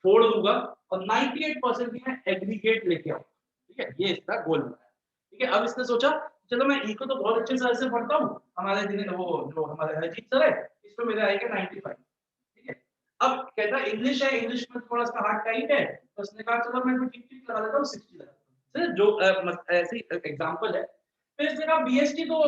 4 दूंगा और 98% की मैं एग्रीगेट लेके आऊंगा, ठीक है, ये इसका गोल बनाया। ठीक है, अब इसने सोचा चलो मैं इको तो बहुत अच्छे सर से पढ़ता हूँ, हमारे दिन वो जो हमारे अजीत सर है इसमें मेरा आएगा 95, ठीक है। अब कहता इंग्लिश है, इंग्लिश में थोड़ा सा हार्ड टाइप है, तो उसने कहा चलो मैं ठीक लगा देता हूँ 60 लगा देता हूँ, जो ऐसी एग्जांपल है। फिर इसने कहा बीएसटी तो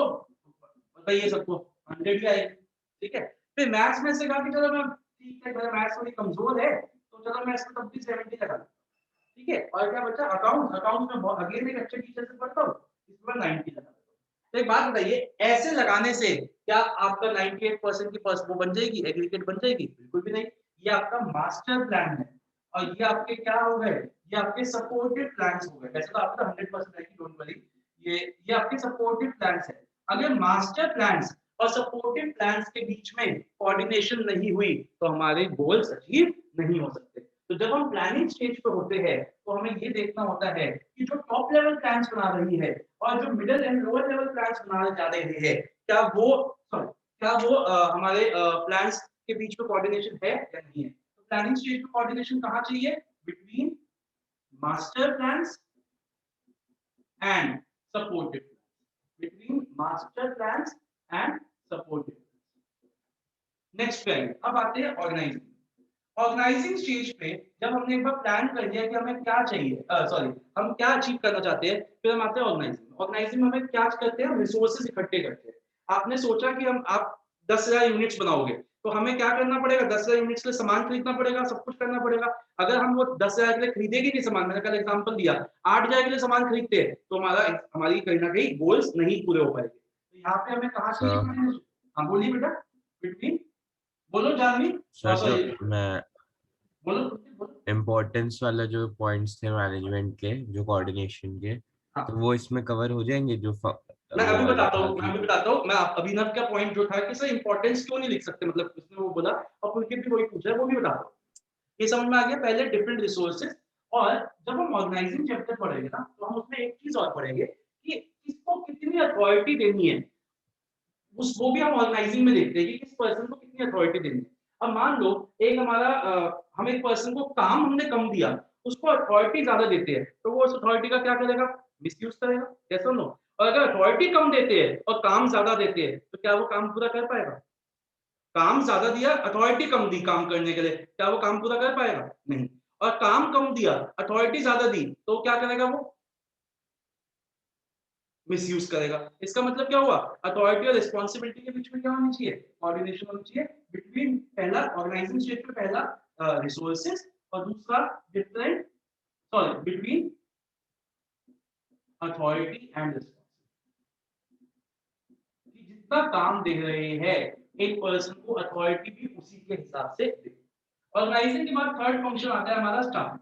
बताइए सबको 100 ही आएगी, ठीक है। फिर मैथ्स में से कहा कि चलो मैं ठीक है, मेरा मैथ्स थोड़ी कमजोर है तो चलो मैं इसमें तब भी 70 लगा दूं, ठीक है। और क्या बचा, अकाउंट में अगेन एक अच्छे टीचर से पढ़ता हूँ, इसमें 90 लगा देता हूँ। तो एक बात बताइए, ऐसे लगाने से क्या आपका 98% की पर्स वो बन जाएगी, एग्रीगेट बन जाएगी? बिल्कुल भी नहीं। ये आपका मास्टर प्लान है और ये आपके क्या हो गए, ये आपके सपोर्टिव प्लान्स हो गए। वैसे तो आपका 100% है कि डोंट वरी, ये आपके सपोर्टिव प्लान्स है। अगर मास्टर प्लान्स और सपोर्टिव प्लान्स के बीच में कोऑर्डिनेशन नहीं हुई तो हमारे गोल्स अचीव नहीं हो सकते। तो जब हम प्लानिंग स्टेज पे होते हैं तो हमें ये देखना होता है कि जो टॉप लेवल प्लान्स बना रही है और जो middle and lower level plans बनाने जा रहे हैं, क्या वो हमारे प्लान्स के बीच में कोऑर्डिनेशन है या नहीं है। तो प्लानिंग स्टेज में कोऑर्डिनेशन कहाँ चाहिए? Between master plans and supportive, between master plans and supportive. Next पे आइए, अब आते हैं ऑर्गेनाइजिंग। ऑर्गेनाइजिंग स्टेज पे जब हमने एक बार प्लान कर लिया कि हमें क्या चाहिए, सॉरी हम क्या अचीव करना चाहते हैं, फिर हम आते हैं ऑर्गेनाइजिंग। ऑर्गेनाइजिंग में हमें क्या करते हैं, रिसोर्सेज इकट्ठे करते हैं। आपने सोचा कि आप 10,000 यूनिट्स बनाओगे, तो हमें क्या करना पड़ेगा, 10,000 यूनिट्स के लिए सामान खरीदना पड़ेगा, सब कुछ करना पड़ेगा। अगर हम वो 10,000 के लिए खरीदेंगे नहीं सामान, मैंने कल एग्जांपल दिया 8,000 के लिए सामान खरीदते हैं तो हमारी कहीं ना कहीं गोल्स नहीं पूरे हो पाएंगे। तो यहाँ पे हमें कहाँ से, हाँ बोलिए बेटा, बिटवीन, बोलो जानवी, सर सॉरी मैं बोलो। इम्पोर्टेंस वाला जो पॉइंट्स थे मैनेजमेंट के, जो कोऑर्डिनेशन के, हाँ, तो वो इसमें कवर हो जाएंगे, जो मैं वो अभी वाला बताता था हूँ, कि मैं अभिनव का पॉइंट जो था कि सर इंपॉर्टेंस क्यों नहीं लिख सकते, मतलब उसने वो बोला और पुलकित भी वही पूछा है, वो भी बताता हूँ। ये समझ में आ गया। पहले डिफरेंट रिसोर्सेज, और जब हम ऑर्गेनाइजिंग चैप्टर पढ़ेंगे ना तो हम उसमें एक चीज और पढ़ेंगे कि किसको कितनी अथॉरिटी देनी है, वो भी हम ऑर्गेनाइजिंग में देखते हैं कि किस पर्सन को कितनी अथॉरिटी देनी है। अब मान लो एक हमारा हम एक पर्सन को काम हमने कम दिया, उसको अथॉरिटी ज्यादा देते हैं, तो वो उस अथॉरिटी का क्या करेगा, मिसयूज करेगा, कैसा नो। और अगर अथॉरिटी कम देते हैं और काम ज्यादा देते हैं तो क्या वो काम पूरा कर पाएगा? काम ज्यादा दिया, अथॉरिटी कम दी काम करने के लिए, क्या वो काम पूरा कर पाएगा? नहीं। और काम कम दिया, अथॉरिटी ज्यादा दी, तो क्या करेगा वो? मिसयूज करेगा। इसका मतलब क्या हुआ, अथॉरिटी और रिस्पांसिबिलिटी के बीच में क्या होनी चाहिए, कोऑर्डिनेशन होनी चाहिए बिटवीन, पहला ऑर्गेनाइजिंग स्टेज में पहला रिसोर्सेज और दूसरा different, sorry between authority and responsibility. जितना काम दे रहे हैं एक पर्सन को, अथॉरिटी भी उसी के हिसाब से दे। ऑर्गेनाइजिंग के बाद थर्ड फंक्शन आता है हमारा स्टाफिंग।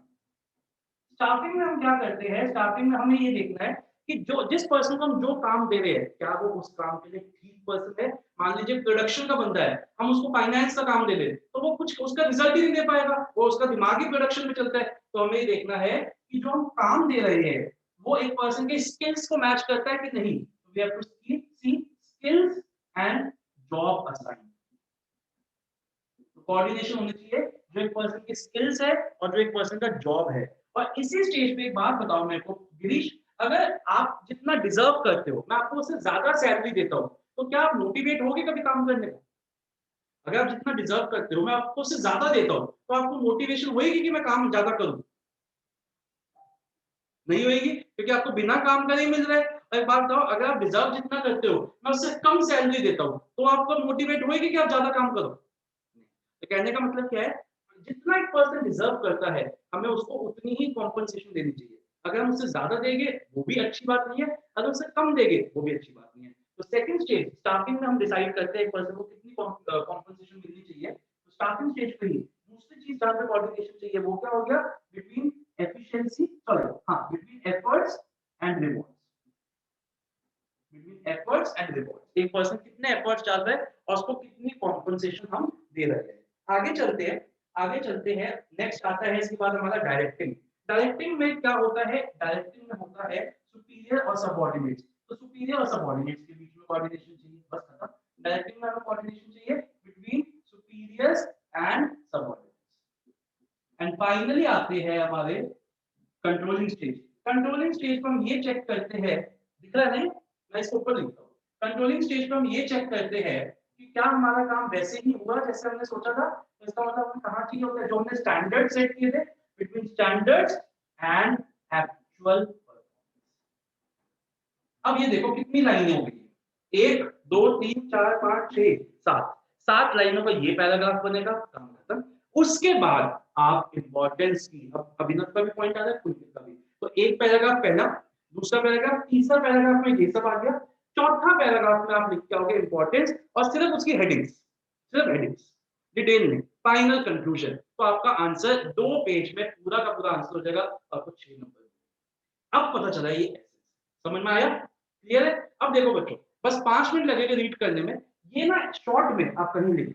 स्टाफिंग में हम क्या करते हैं, स्टाफिंग में हमें ये देखना है कि जो जिस पर्सन को हम जो काम दे रहे हैं क्या वो उस काम के लिए ठीक पर्सन है। मान लीजिए प्रोडक्शन का बंदा है, हम उसको फाइनेंस का काम दे दें तो वो कुछ उसका रिजल्ट ही नहीं दे पाएगा, वो उसका दिमाग ही प्रोडक्शन में चलता है। तो हमें ये देखना है कि जो हम काम दे रहे हैं वो एक पर्सन के स्किल्स को मैच करता है कि नहीं। We have to see skills and job assign. Coordination होनी चाहिए जो एक पर्सन की स्किल्स है और जो एक पर्सन का जॉब है। और इसी स्टेज पे एक बात बताओ मेरे को गिरीश, अगर आप जितना डिजर्व करते हो मैं आपको उससे ज्यादा सैलरी देता हूँ तो क्या आप मोटिवेट होगे कभी काम करने को? अगर आप जितना डिजर्व करते हो मैं आपको उससे ज्यादा देता हूँ तो आपको मोटिवेशन होगी कि मैं काम ज्यादा करूँ? नहीं होगी, क्योंकि आपको बिना काम करे ही मिल रहा है। और एक बात बताओ, अगर आप डिजर्व जितना करते हो मैं उससे कम सैलरी देता हूँ तो आपको मोटिवेट होगी कि आप ज्यादा काम करो? तो कहने का मतलब क्या है, जितना एक पर्सन डिजर्व करता है हमें उसको उतनी ही कॉम्पनसेशन देनी चाहिए। अगर हम उससे ज्यादा देंगे वो भी अच्छी बात नहीं है, अगर उससे कम देंगे वो भी अच्छी बात नहीं है। तो सेकंड स्टेज स्टार्टिंग में हम डिसाइड करते हैं एक पर्सन को कितनी कॉम्पनसेशन मिलनी चाहिए, तो स्टार्टिंग स्टेज पे ही। दूसरी चीज जहां पे कोऑर्डिनेशन चाहिए वो क्या हो गया, बिटवीन एफिशिएंसी, सॉरी हाँ, between efforts and rewards, between efforts and rewards. एक पर्सन कितने एफर्ट्स डाल रहा है और उसको कितनी कॉम्पेंसेशन हम दे रहे हैं। आगे चलते हैं, आगे चलते हैं। नेक्स्ट आता है इसके बाद हमारा डायरेक्टिंग। डायरेक्टिंग में क्या होता है, डायरेक्टिंग में होता है सुपीरियर और सबऑर्डिनेट। तो सुपीरियर और सबऑर्डिनेट्स के बीच में कोऑर्डिनेशन चाहिए, बस खत्म। डायरेक्टिंग में हमें कोऑर्डिनेशन चाहिए between superiors and subordinates. And finally आते हैं हमारे कंट्रोलिंग स्टेज। कंट्रोलिंग स्टेज पर हम ये चेक करते हैं, दिख रहा है नहीं, मैं इसको ऊपर लिखता हूँ। कंट्रोलिंग स्टेज पर हम ये चेक करते हैं कि क्या हमारा काम वैसे ही हुआ जैसे हमने सोचा था। तो इसका मतलब हमने कहा ठीक होता है, जो हमने स्टैंडर्ड सेट किए थे, between standards and actual performance. अब ये देखो कितनी लाइनें हो गई, 1 2 3 4 5 6 7, 7 लाइनों का ये पैराग्राफ बनेगा, काम खत्म। उसके बाद आप इंपॉर्टेंस की, अब अभिनव का भी पॉइंट आ रहा है, पुलकित का भी, तो एक पैराग्राफ पहला, दूसरा पैराग्राफ, तीसरा पैराग्राफ में ये सब आ गया, चौथा पैराग्राफ में आप लिख के आओगे इंपॉर्टेंस और सिर्फ उसकी हेडिंग्स, सिर्फ हेडिंग्स, डिटेल में, फाइनल कंक्लूजन। तो आपका आंसर 2 पेज में पूरा का पूरा आंसर हो जाएगा, आपको 6 नंबर। अब पता चला ये एसेंस, समझ में आया, क्लियर है। अब देखो बच्चों, बस 5 मिनट लगेगा रीड करने में, ये ना शॉर्ट में आप कहीं लिख लो,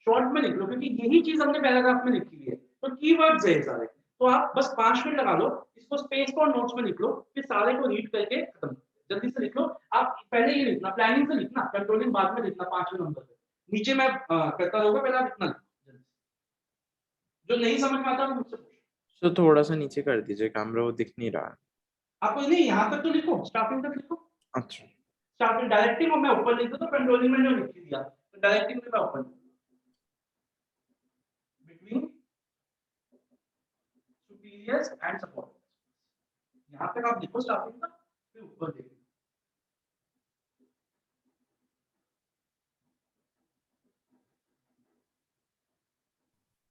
शॉर्ट में लिख लो, क्योंकि यही चीज हमने पैराग्राफ में लिखी हुई है, तो कीवर्ड्स है सारे। तो आप बस 5 मिनट लगा लो, इसको स्पेस और नोट्स में लिख लो, फिर सारे को रीड करके खत्म, जल्दी से लिख लो। आप पहले ये लिखना, प्लानिंग से लिखना, कंट्रोलिंग बाद में लिखना, 5वें नंबर पे नीचे मैं करता रहूंगा, पहले आप इतना लिखो, जो नहीं समझ में आता वो मुझसे पूछो। तो थोड़ा सा नीचे कर दीजिए कैमरा, वो दिख नहीं रहा। आपको नहीं, यहाँ तक तो लिखो, स्टार्टिंग तक लिखो। अच्छा, स्टार्टिंग डायरेक्टिंग में मैं ऊपर लिख दूं, तो कंट्रोलिंग में जो लिख दिया, तो डायरेक्टिंग में मैं ऊपर लिख दूं, बिटवीन सुपीरियर्स एंड सबऑर्डिनेट्स। यहाँ तक आप लिखो स्टार्टिंग तक, फिर ऊपर देखो।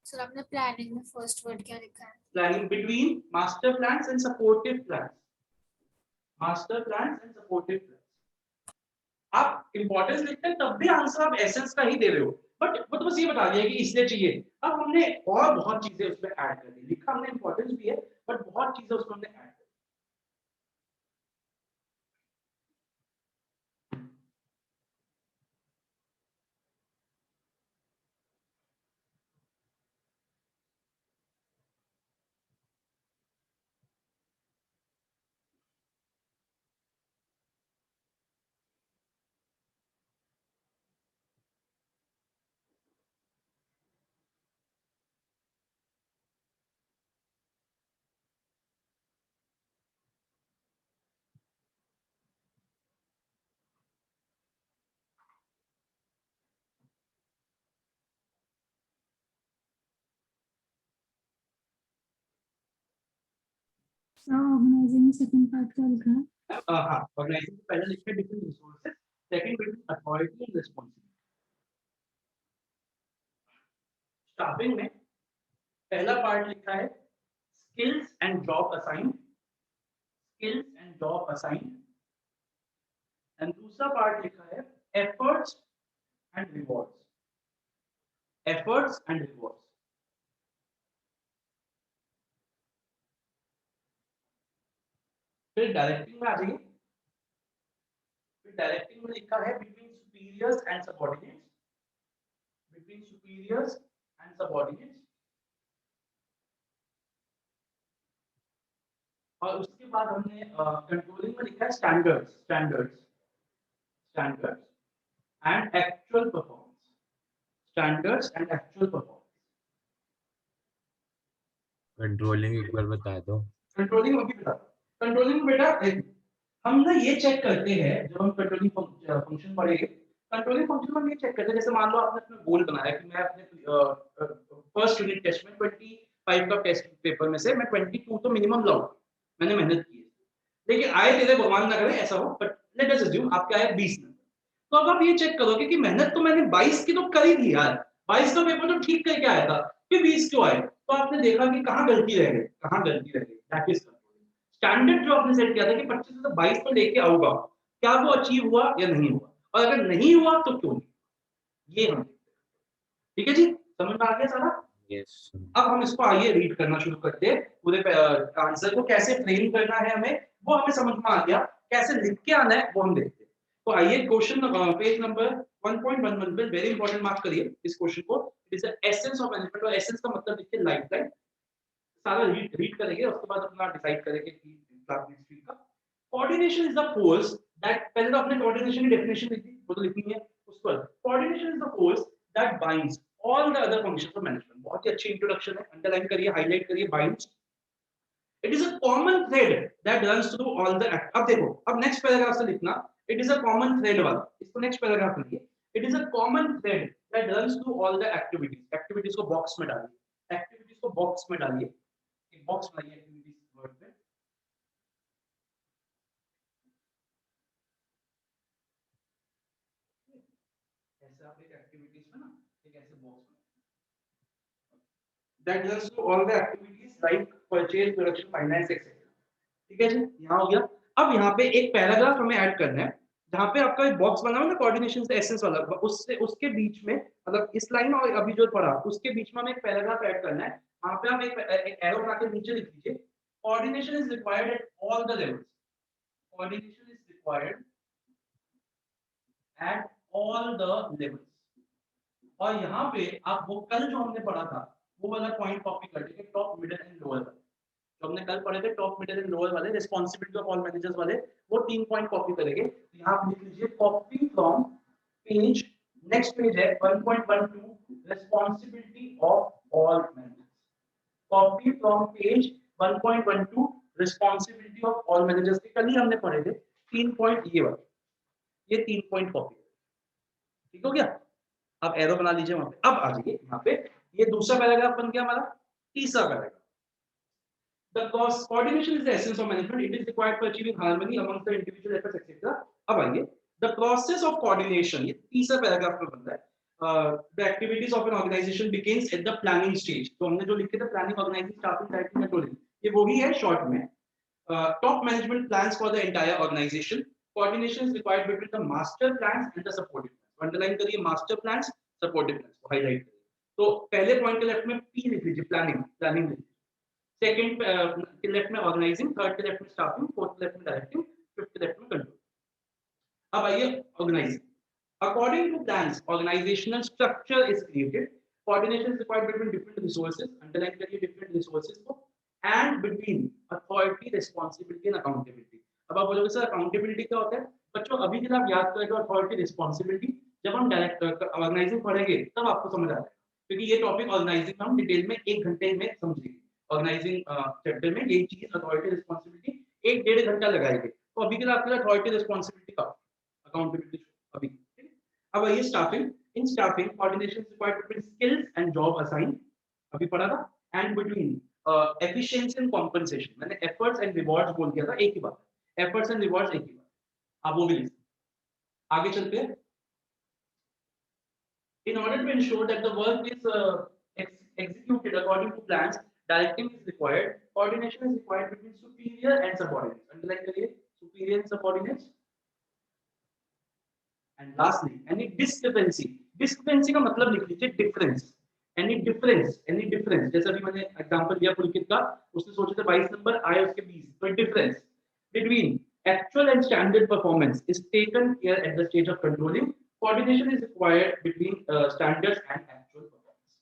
सर आपने प्लानिंग में फर्स्ट वर्ड क्या लिखा है? Planning between master plans and supportive plans, master plans and supportive plans. आप इंपॉर्टेंस लिखते हैं तब भी आंसर आप एसेंस का ही दे रहे हो, बट वो तो बस ये बता दिया कि इसलिए चाहिए। अब हमने और बहुत चीजें उसमें ऐड कर दी, लिखा हमने इंपॉर्टेंस भी है, बट बहुत चीजें उसमें हमने ऐड कर दी। ऑर्गेनाइजिंग सेकंड पार्ट क्या लिखा है? हाँ, ऑर्गेनाइजिंग से पहले लिखते हैं different resources, second between authority and responsibility. Starting में पहला पार्ट लिखा है skills and job assigned, skills and job assigned, and दूसरा पार्ट लिखा है efforts and rewards, efforts and rewards. फिर डायरेक्टिंग में आ जाइए, फिर डायरेक्टिंग में लिखा है between superiors and subordinates, between superiors and subordinates. और उसके बाद हमने कंट्रोलिंग में लिखा है standards, standards, standards and actual performance, standards and actual performance. Controlling एक बार बता दो। कंट्रोलिंग में भी बता, कंट्रोलिंग में बेटा हम ना ये चेक करते हैं, जब हम कंट्रोलिंग फंक्शन पढ़ेंगे, कंट्रोलिंग फंक्शन में ये चेक करते हैं, जैसे मान लो आपने अपना गोल बनाया कि मैं अपने फर्स्ट यूनिट टेस्ट में 25 का टेस्ट पेपर में से मैं 22 तो मिनिमम लाऊं, मैंने मेहनत की है, लेकिन आए तेरे भगवान ना करे ऐसा हो, बट लेट अस अज्यूम आपके आए 20 नंबर। तो अब आप ये चेक करोगे कि मेहनत तो मैंने 22 की तो कर ही दी यार, 22 का पेपर तो ठीक करके आया था, फिर 20 क्यों आए? तो आपने देखा कि कहाँ गलती रह गई, कहाँ गलती रह गई, दैट इज स्टैंडर्ड जो आपने सेट किया था कि 25 से 22 तो लेके आऊंगा, क्या वो अचीव हुआ या नहीं हुआ, और अगर नहीं हुआ तो क्यों नहीं, ये हम, ठीक है जी, समझ में आ गया सारा? यस अब हम इसको आइए रीड करना शुरू करते हैं, पूरे आंसर को कैसे फ्रेम करना है हमें वो हमें समझ में आ गया, कैसे लिख के आना है वो हम देखते हैं। तो आइए क्वेश्चन पेज नंबर 1.11 पे वेरी इंपॉर्टेंट मार्क करिए इस क्वेश्चन को। It is the essence of management, और एसेंस का मतलब लिखिए लाइफलाइन। सारा रीड करेंगे, उसके बाद अपना डिसाइड करेंगे कि क्लास नेक्स्ट वीक का। Coordination is the force that, पहले तो आपने कोऑर्डिनेशन की डेफिनेशन लिखी, वो तो लिखनी है उस पर। Coordination is the force that binds all the other functions of management. बहुत ही अच्छी इंट्रोडक्शन है, अंडरलाइन करिए, हाईलाइट करिए, binds. It is a common thread that runs through all the act. अब देखो, अब नेक्स्ट पैराग्राफ से लिखना, it is a common thread वाला, इसको नेक्स्ट पैराग्राफ लिखिए। It is a common thread that runs through all the activities. Activities को box में डालिए, एक्टिविटीज को बॉक्स में डालिए, एक बॉक्स बनाइए एक्टिविटीज वर्ड पे। ऐसे आप एक एक्टिविटीज में ना एक ऐसे box that runs through all the activities like purchase, production, finance etcetera. ठीक है जी, यहाँ हो गया। अब यहाँ पे एक पैराग्राफ हमें ऐड करना है, जहाँ पे आपका एक बॉक्स बना हुआ ना कोऑर्डिनेशन से एसेंस वाला, उससे उसके बीच में, मतलब इस लाइन और अभी जो पढ़ा उसके बीच में हमें एक पैराग्राफ ऐड करना है। वहाँ पे आप एक एरो बना के नीचे लिख लीजिए, coordination is required at all the levels. Coordination is required at all the levels. और यहाँ पे आप वो कल जो हमने पढ़ा था वो वाला पॉइंट कॉपी कर देंगे, टॉप, मिडिल एंड लोअर वाला जो हमने कल पढ़े थे, टॉप, मिडिल एंड लोअर वाले रिस्पांसिबिलिटी ऑफ ऑल मैनेजर्स वाले, वो 3 पॉइंट कॉपी करेंगे। तो यहाँ आप लिख लीजिए copy from page, next page है 1.12 responsibility of all managers. Copy from page 1.12 responsibility of all managers. कल ही हमने पढ़े थे 3 पॉइंट, ये वाले, ये 3 पॉइंट कॉपी। ठीक हो गया, अब एरो बना लीजिए वहां पे। अब आ जाइए यहाँ पे, ये दूसरा पैराग्राफ बन गया हमारा। तीसरा paragraph, the coordination is the essence of management, it is required for achieving harmony amongst the individual efforts etc. अब आइए, the process of coordination, ये तीसरा पैराग्राफ में बनता है। the activities of an organization begins at the planning stage। तो हमने जो लिखे थे planning, organizing, staffing, directing, controlling, ये वही है शॉर्ट में। top management plans for the entire organization, coordination is required between the master plans and the supportive plans। Underline करिए master plans, supportive plans को हाईलाइट करिए। तो पहले पॉइंट के लेफ्ट में P लिख लीजिए, प्लानिंग, प्लानिंग लिख लीजिए। सेकंड के लेफ्ट में ऑर्गेनाइजिंग, थर्ड के लेफ्ट में स्टाफिंग, फोर्थ के लेफ्ट में डायरेक्टिंग, फिफ्थ के लेफ्ट में कंट्रोल। अब आइए organising. According to plans organisational structure is created, coordination is required between different resources, underline करिए डिफरेंट रिसोर्सेज को, and between authority, responsibility and accountability. अब आप बोलोगे सर अकाउंटेबिलिटी क्या होता है? बच्चों अभी जब आप याद करेंगे अथॉरिटी, रिस्पांसिबिलिटी, जब हम डायरेक्ट ऑर्गेनाइजिंग पढ़ेंगे तब आपको समझ आएगा, क्योंकि ये टॉपिक ऑर्गेनाइजिंग में हम डिटेल में 1 घंटे में समझेंगे। ऑर्गेनाइजिंग चैप्टर में यही चीज अथॉरिटी, रिस्पांसिबिलिटी 1-1.5 घंटा लगाएंगे। तो अभी के लिए आपके अथॉरिटी, रिस्पांसिबिलिटी का, अकाउंटेबिलिटी अभी। अब आइए staffing. In staffing coordination is required between skills and job assign, अभी पढ़ा था, and between efficiency and compensation. मैंने एफर्ट्स एंड रिवॉर्ड्स बोल दिया था, एक ही बात है, एफर्ट्स एंड रिवॉर्ड्स एक ही बात। आप वो भी लिख, आगे चलते हैं। In order to ensure that the work is executed according to plans, directing is required, coordination is required between superior and subordinates. Underline करिए, superior and subordinates. And lastly, any discrepancy, discrepancy का मतलब लिख लीजिए difference, any difference, जैसे अभी मैंने example दिया पुलकित का, उसने सोचे थे 22 नंबर आए उसके 20, तो difference between actual and standard performance is taken care at the stage of controlling, coordination is required between standards and actual performance।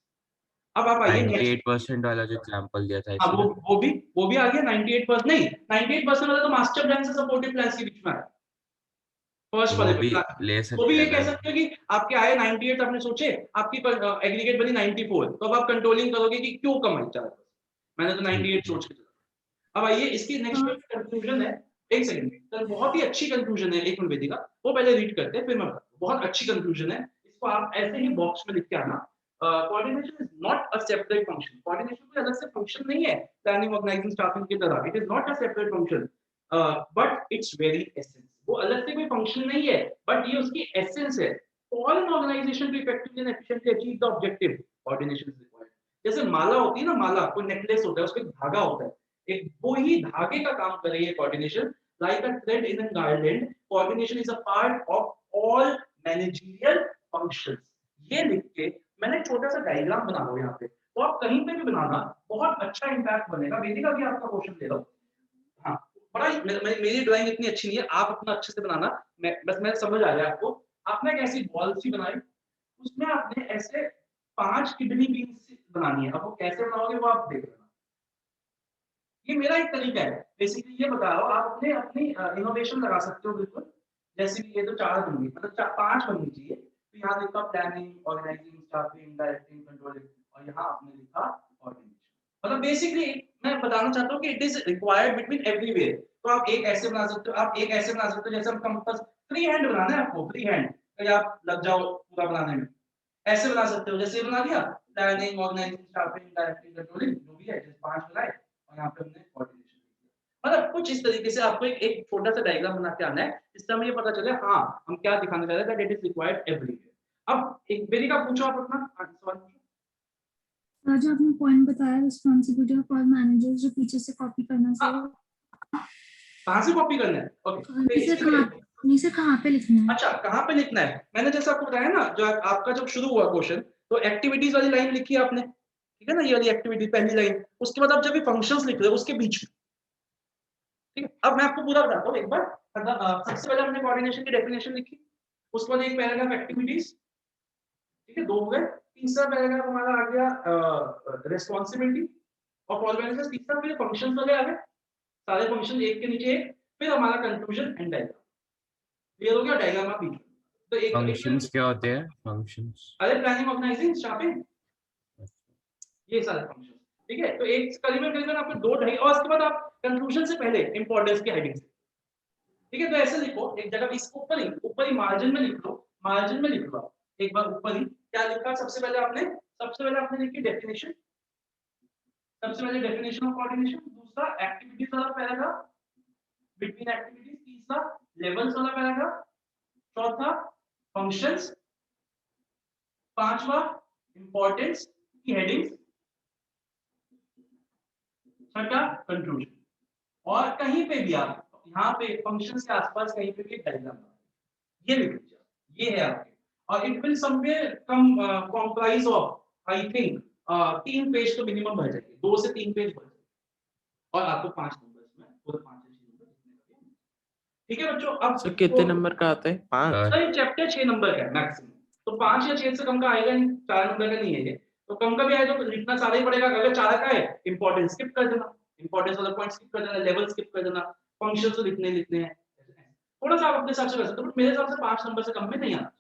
अब आप आइए 98% वाला जो एग्जांपल दिया था, हाँ वो भी आ गया। 98% नहीं, 98% वाला तो मास्टर प्लान से सपोर्टिव प्लान के बीच में है, फर्स्ट वाले वो भी पे ले वो भी सकते ये हैं कह ना। सकते हो कि आपके आए 98, आपने सोचे आपकी एग्रीगेट बनी 94, तो अब आप कंट्रोलिंग करोगे कि क्यों कम आई 4%, मैंने तो 98 सोच के चला। अब आइए इसकी नेक्स्ट कंक्लूजन है, एक सेकंड, तो बहुत ही अच्छी कंक्लूजन है, एक मिनट वेदिका, वो पहले रीड करते हैं फिर मैं बताता हूं। बहुत अच्छी कंक्लूजन है, इसको आप ऐसे ही बॉक्स में लिख के आना। Coordination is not a separate function, coordination कोई अलग से फंक्शन नहीं है प्लानिंग, ऑर्गेनाइजिंग, स्टाफिंग की तरह। It is not a separate function, but it's very essence. वो अलग से कोई फंक्शन नहीं है, बट ये उसकी एसेंस है। For an organisation to effectively and efficiently achieve the objective, coordination is required. जैसे माला होती है ना, माला कोई नेकलेस होता है, उसका एक धागा होता है, एक वो ही धागे का काम कर रही है coordination. Like a thread in a garland, coordination is a part of all managerial functions. ये लिख के मैंने छोटा सा डायग्राम बना रहा हूं यहाँ पे, तो आप कहीं पे भी बनाना, बहुत अच्छा इम्पैक्ट बनेगा। वेदिका भी आपका क्वेश्चन ले लो। हाँ, बड़ा मेरी ड्राइंग इतनी अच्छी नहीं है, आप अपना अच्छे से बनाना। मैं समझ आ गया आपको। आपने एक ऐसी बॉल सी बनाई, उसमें आपने ऐसे 5 किडनी बीन्स बनानी है। अब वो कैसे बनाओगे वो आप देख लेना। ये मेरा एक तरीका है। बेसिकली ये बता रहा हूँ, आप अपने अपनी इनोवेशन लगा सकते हो बिल्कुल। जैसे कि ये तो 4 बननी, मतलब 5 बननी चाहिए। तो यहाँ लिखा planning, organising, staffing, directing, controlling, और यहाँ आपने लिखा कोऑर्डिनेशन। मतलब बेसिकली मैं बताना चाहता हूँ कि it is required between everywhere. तो आप एक ऐसे बना सकते हो, आप एक ऐसे बना सकते हो जैसे हम कंपास फ्री हैंड बनाना है आपको, फ्री हैंड तो आप लग जाओ पूरा बनाने में। ऐसे बना सकते हो, जैसे ये बना दिया planning, organising, staffing, directing, controlling, जो भी है जैसे 5 बनाए और यहाँ पे हमने कोऑर्डिनेशन किया। मतलब कुछ इस तरीके से आपको एक छोटा सा डायग्राम बना के आना है, इससे हमें ये पता चले हाँ हम क्या दिखाना चाह रहे हैं, that it is required everywhere. अब एक वेदिका पूछो आप अपना सवाल पूछो। सर जो आपने पॉइंट बताया रिस्पॉन्सिबिलिटी ऑफ ऑल मैनेजर्स, जो पीछे से कॉपी करना हाँ, चाहिए, कहाँ से कॉपी करना है? ओके नहीं सर कहाँ पे लिखना है? अच्छा, कहाँ पे लिखना है? मैंने जैसा आपको बताया ना, जो आपका जब शुरू हुआ क्वेश्चन, तो एक्टिविटीज वाली लाइन लिखी है आपने, ठीक है ना, ये वाली एक्टिविटी पहली लाइन। उसके बाद आप जब भी फंक्शंस लिख रहे हो उसके बीच में, ठीक है। अब मैं आपको पूरा बताता हूँ एक बार। मतलब सबसे पहले हमने कोऑर्डिनेशन की डेफिनेशन लिखी, उसके बाद एक पैराग्राफ एक्टिविटीज, ठीक है, 2 हो गए। तीसरा पैराग्राफ हमारा आ गया रिस्पॉन्सिबिलिटी ऑफ ऑल मैनेजर्स। तीसरा फिर फंक्शंस वाले आ गए, सारे फंक्शन एक के नीचे एक। फिर हमारा कंक्लूजन एंड डायग्राम। क्लियर हो गया? डायग्राम आप बीच में। तो एक फंक्शंस क्या होते हैं? फंक्शंस अरे प्लानिंग, ऑर्गेनाइजिंग, स्टाफिंग, ये सारे फंक्शन, ठीक है। तो एक करीबन करीबन आपको 2 और उसके बाद आप कंक्लूजन से पहले इंपॉर्टेंस की हेडिंग से, ठीक है। तो ऐसे लिखो एक जगह, इसको ऊपर ही मार्जिन में लिख लो, मार्जिन में लिख लो आप। एक बार ऊपर ही क्या लिखा सबसे पहले आपने लिखी डेफिनेशन, सबसे पहले डेफिनेशन ऑफ कोऑर्डिनेशन। दूसरा एक्टिविटीज वाला पैराग्राफ, बिटवीन एक्टिविटीज। तीसरा लेवल्स वाला पैराग्राफ। चौथा फंक्शंस। पांचवा इंपॉर्टेंस की हेडिंग्स। छठा कंक्लूजन। और कहीं पे भी आप यहाँ पे फंक्शंस के आसपास कहीं पे भी एक डायग्राम ये लिख लीजिए, ये है आपके। और it will somewhere come comprise of I think 3 page तो मिनिमम भर जाएंगे, 2 से 3 पेज भर जाएंगे। और आपको 5 नंबर इसमें पूरे 5 से 6 नंबर जितने का भी है। ठीक है बच्चों। अब सर कितने नंबर का आता है? 5? सर चैप्टर 6 नंबर का है मैक्सिमम, तो 5 या 6 से कम का आएगा नहीं, 4 नंबर का नहीं है ये। तो कम का भी आए तो लिखना सारा ही पड़ेगा। अगर 4 का है इंपॉर्टेंस स्किप कर देना, इंपॉर्टेंस वाला पॉइंट स्किप कर देना, लेवल स्किप कर देना, फंक्शंस तो लिखने हैं। थोड़ा सा आप अपने हिसाब से कर सकते हो, बट मेरे हिसाब से 5 नंबर से कम में नहीं आना।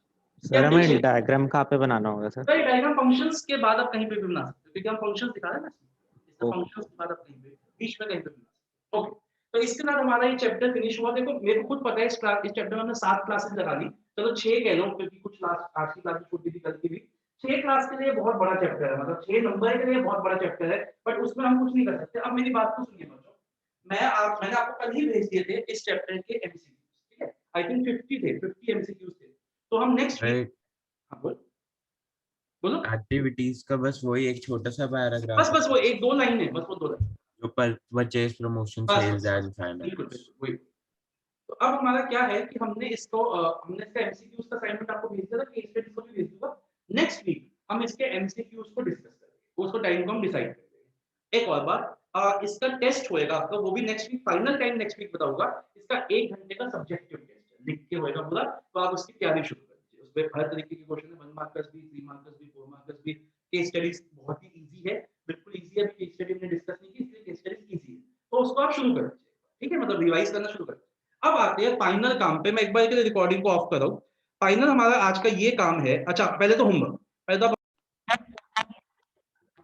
सर हमें डायग्राम कहाँ पे बनाना होगा सर? सर डायग्राम फंक्शंस के बाद आप कहीं पे भी बना सकते हो, क्योंकि हम फंक्शंस दिखा रहे हैं ना, इससे ओके। फंक्शंस के बाद आप कहीं पे बीच में कहीं पे बना सकते हो। ओके, तो इसके बाद हमारा ये चैप्टर फिनिश हुआ। देखो मेरे को खुद पता है इस चैप्टर में हमने 7 क्लासेस लगा दी, चलो 6 कह लो क्योंकि कुछ क्लास आज की क्लास छूटी थी, कल की भी। 6 क्लास के लिए बहुत बड़ा चैप्टर है, मतलब 6 नंबर के लिए बहुत बड़ा चैप्टर है, बट उसमें हम कुछ नहीं कर सकते। अब मेरी बात को सुनिए बच्चों, मैंने आपको कल ही भेज दिए थे इस चैप्टर के एमसीक्यूज, ठीक है। आई थिंक 50 थे, 50 एमसीक्यूज थे। तो हम नेक्स्ट वीक, हाँ बोलो एक्टिविटीज का बस वही एक छोटा सा पैराग्राफ बस वो 1-2 लाइन है, बस वो 2 लाइन, जो परचेज, प्रमोशन, बस सेल्स बस एंड बिल्कुल फाइनेंस। बिल्कुल वही। तो अब हमारा क्या है कि हमने इसका एमसीक्यूज का असाइनमेंट आपको भेज दिया था, केस स्टडीज को भी भेज दूंगा। नेक्स्ट वीक हम इसके एमसीक्यूज को डिस्कस करेंगे, उसको टाइम को हम डिसाइड करेंगे। एक और बात, इसका टेस्ट होएगा आपका, वो भी next week, final time next week बताऊंगा। इसका 1 घंटे का सब्जेक्टिव टेस्ट है, लिख के होएगा पूरा। तो आप उसकी तैयारी शुरू कर दीजिए। उसमें हर तरीके के क्वेश्चन है, 1 मार्कर्स भी, 3 मार्कर्स भी, 4 मार्कर्स भी। केस स्टडीज बहुत ही इजी है, बिल्कुल इजी है। अभी केस स्टडी हमने डिस्कस नहीं की, इसलिए केस स्टडीज इजी है, तो उसको आप शुरू कर दीजिए, ठीक है, मतलब रिवाइज करना शुरू कर दीजिए। अब आते हैं फाइनल काम पे। मैं एक बार के लिए रिकॉर्डिंग को ऑफ कर रहा हूं। फाइनल हमारा आज का ये काम है। अच्छा पहले तो होमवर्क, पहले तो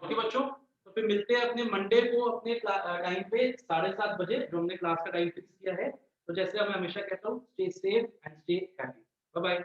ओके बच्चों, तो फिर मिलते हैं अपने मंडे को अपने टाइम पे 7:30 बजे, जो हमने क्लास का टाइम फिक्स किया है। तो जैसे मैं हमेशा कहता हूँ, stay safe and stay happy. Bye bye.